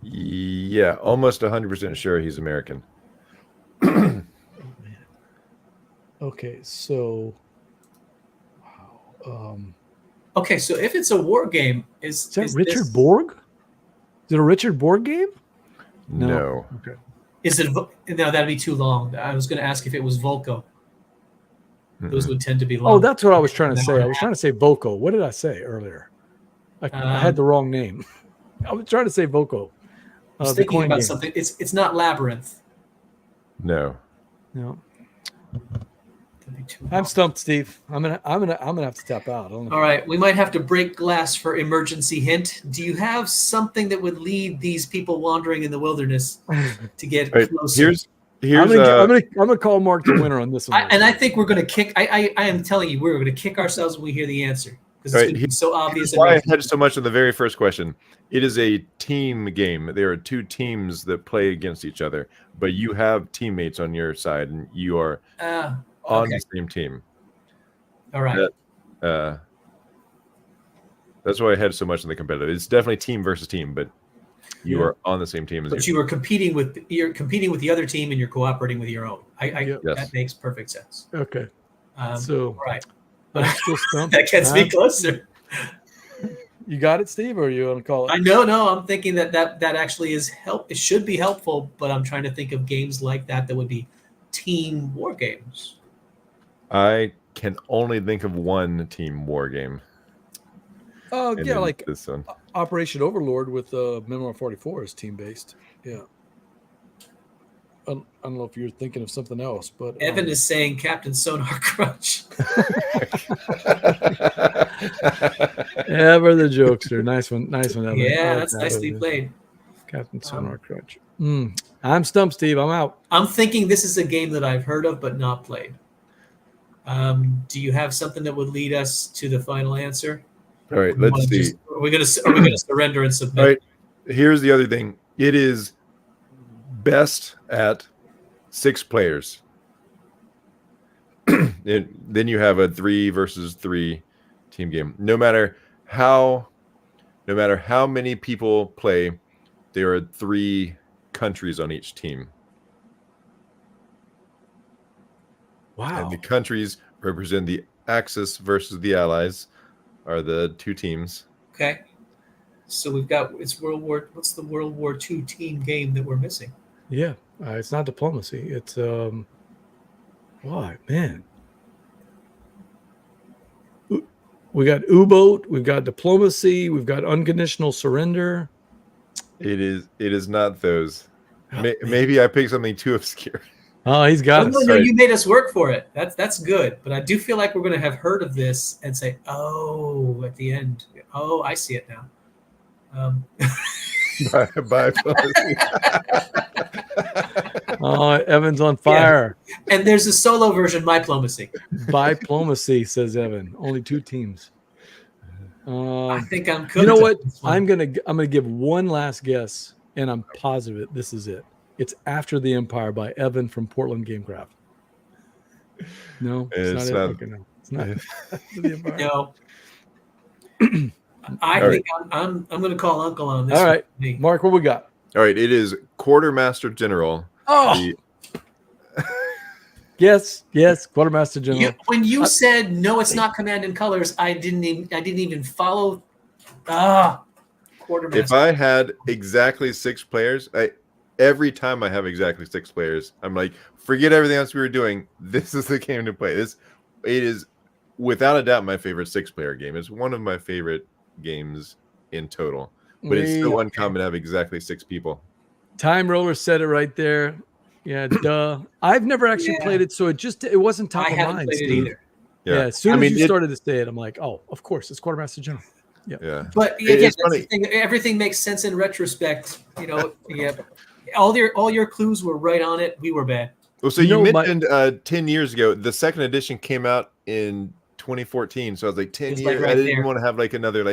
Yeah, almost 100% sure he's American. Oh, man. Okay, so wow. Okay, so if it's a war game, is that Richard Borg? Is it a Richard Borg game? No. Okay. Is it? No, that'd be too long. I was going to ask if it was Volko. Those would tend to be long. Oh, that's what I was trying to say. I was trying to say Volko. What did I say earlier? I had the wrong name. I was trying to say Volko. I was thinking about something. It's not Labyrinth. No. I'm stumped, Steve. I'm gonna have to tap out. All right, we might have to break glass for emergency hint. Do you have something that would lead these people wandering in the wilderness to get closer? I'm gonna call Mark the winner on this one. I think we're gonna kick. I am telling you, we're gonna kick ourselves when we hear the answer because it's gonna be so obvious. Why I had so much in the very first question. It is a team game. There are two teams that play against each other, but you have teammates on your side, and you are on the same team. All right. That's why I had so much in the competitive. It's definitely team versus team, but you are on the same team as. But you are competing with the other team, and you're cooperating with your own. That makes perfect sense. Okay. So right. I'm still stumped. That gets me closer. You got it, Steve, or are you gonna call it? No. I'm thinking that actually is help. It should be helpful, but I'm trying to think of games like that would be team war games. I can only think of one team war game. Oh, yeah, like this one. Operation Overlord with Memoir 44 is team based. Yeah. I don't know if you're thinking of something else, but Evan is saying Captain Sonar Crunch. Ever the jokester. Nice one, Evan. Yeah, that's nicely played. Captain Sonar Crunch. I'm stumped, Steve. I'm out. I'm thinking this is a game that I've heard of but not played. Do you have something that would lead us to the final answer? All right, let's see. Are we gonna surrender and submit? All right. Here's the other thing. It is best at 6 players. Then you have a 3 versus 3 team game. No matter how many people play, there are 3 countries on each team. Wow. And the countries represent the Axis versus the Allies are the 2 teams. Okay. So we've got what's the World War II team game that we're missing? Yeah. It's not diplomacy. It's what, man? We got U-boat, we've got diplomacy, we've got unconditional surrender. It is not those. Maybe I picked something too obscure. Oh, he's got No, you made us work for it. That's good. But I do feel like we're going to have heard of this and say, oh, at the end. Oh, I see it now. Bye. Oh, Evan's on fire. Yeah. And there's a solo version, Myplomacy. Diplomacy, says Evan. Only 2 teams. I think I'm cooked. You know what? I'm gonna give one last guess, and I'm positive this is it. It's After the Empire by Evan from Portland Gamecraft. No, it's not it. No, it's not After the Empire. No. I think I'm going to call Uncle on this. All right, Mark, what we got? All right, it is Quartermaster General. Oh, yes, Quartermaster General. When you said no, it's not Command and Colors, I didn't even follow. Quartermaster. If I had exactly 6 players, every time I have exactly 6 players, I'm like, forget everything else we were doing. This is the game to play. It is without a doubt my favorite 6-player game. It's one of my favorite games in total, but it's so uncommon to have exactly 6 people. Time Roller said it right there. Yeah, duh. I've never actually played it, so it wasn't top of mind, played it Steve. either. Yeah, as soon as you started to say it, I'm like, oh, of course, it's Quartermaster General. Yeah. But again, that's the thing. Everything makes sense in retrospect. You know, all your clues were right on it. We were bad. Well, so you mentioned 10 years ago, the second edition came out in 2014. So I was like 10 years. I didn't want to have like another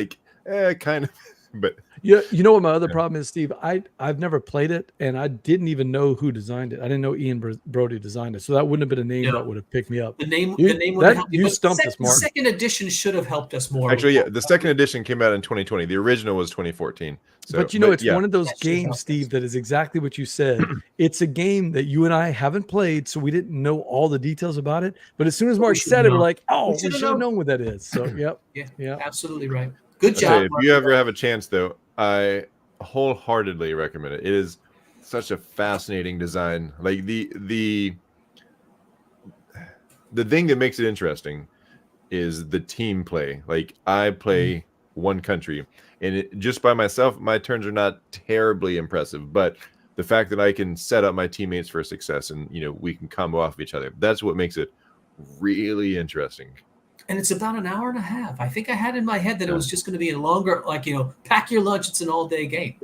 kind of. But yeah, you know what my other problem is, Steve? I've never played it, and I didn't even know who designed it. I didn't know Ian Brody designed it, so that wouldn't have been a name that would have picked me up. The name would have helped you. Stumped us, Mark. The second edition should have helped us more. Actually, the second edition came out in 2020. The original was 2014. So, but it's one of those games, Steve, that is exactly what you said. It's a game that you and I haven't played, so we didn't know all the details about it. But as soon as Mark said it, we're like, oh, we should have known what that is. So, yeah, absolutely right. Good job. If you ever have a chance, though, I wholeheartedly recommend it. It is such a fascinating design. Like the thing that makes it interesting is the team play. Like I play one country, and just by myself, my turns are not terribly impressive. But the fact that I can set up my teammates for success, and we can combo off of each other, that's what makes it really interesting. And it's about an hour and a half. I think I had in my head that it was just going to be a longer, pack your lunch. It's an all-day game.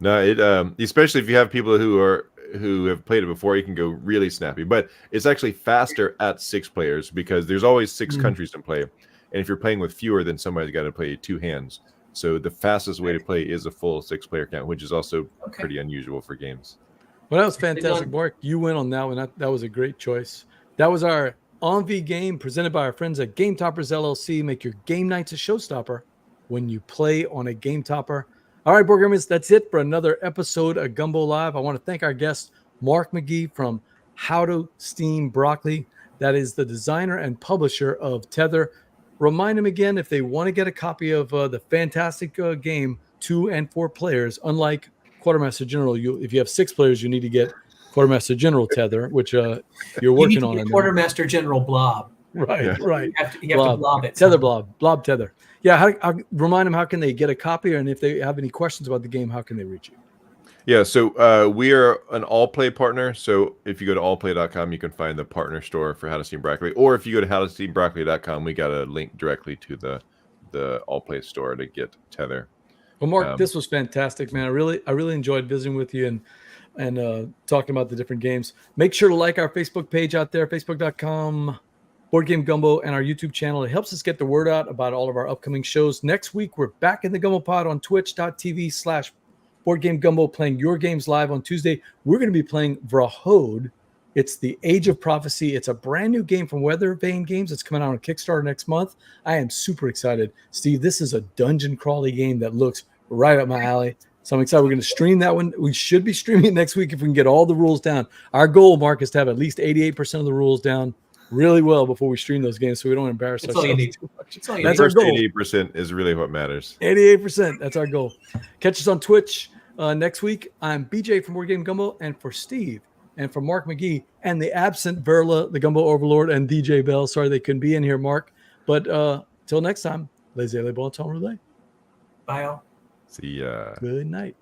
No, it especially if you have people who have played it before, you can go really snappy. But it's actually faster at 6 players because there's always 6 countries in play. And if you're playing with fewer, then somebody's got to play 2 hands. So the fastest way to play is a full 6-player count, which is also pretty unusual for games. Well, that was fantastic, Mark. You went on that one. That was a great choice. That was our ENVIE game presented by our friends at Game Toppers LLC. Make your game nights a showstopper when you play on a Game Topper. All right, board gamers, that's it for another episode of Gumbo Live. I want to thank our guest, Mark McGee from How to Steam Broccoli. That is the designer and publisher of Tether. Remind them again, if they want to get a copy of the fantastic game, 2 and 4 players, unlike Quartermaster General, if you have 6 players, you need to get Quartermaster General Tether, which you're working on. Quartermaster General Blob. Right. You have to blob it. Tether blob tether. Yeah, I'll remind them, how can they get a copy? And if they have any questions about the game, how can they reach you? Yeah, so we are an all-play partner. So if you go to allplay.com, you can find the partner store for How to Steam Broccoli. Or if you go to howtosteambroccoli.com, we got a link directly to the all-play store to get Tether. Well, Mark, this was fantastic, man. I really enjoyed visiting with you and talking about the different games. Make sure to like our Facebook page out there, facebook.com, Board Game Gumbo, and our YouTube channel. It helps us get the word out about all of our upcoming shows. Next week, we're back in the Gumbo Pod on twitch.tv/Board Game Gumbo, playing your games live on Tuesday. We're going to be playing Vrahode. It's the Age of Prophecy. It's a brand new game from Weather Vane Games. It's coming out on Kickstarter next month. I am super excited. Steve, this is a dungeon crawly game that looks right up my alley. So I'm excited. We're going to stream that one. We should be streaming it next week if we can get all the rules down. Our goal, Mark, is to have at least 88% of the rules down really well before we stream those games, so we don't embarrass ourselves too much. That's our goal. 88% is really what matters. 88%. That's our goal. Catch us on Twitch next week. I'm BJ from Board Game Gumbo, and for Steve and for Mark McGee and the absent Verla, the Gumbo Overlord, and DJ Bell. Sorry they couldn't be in here, Mark. But till next time, Laissez, bon temps, rouler. Bye, all. See ya. Good night.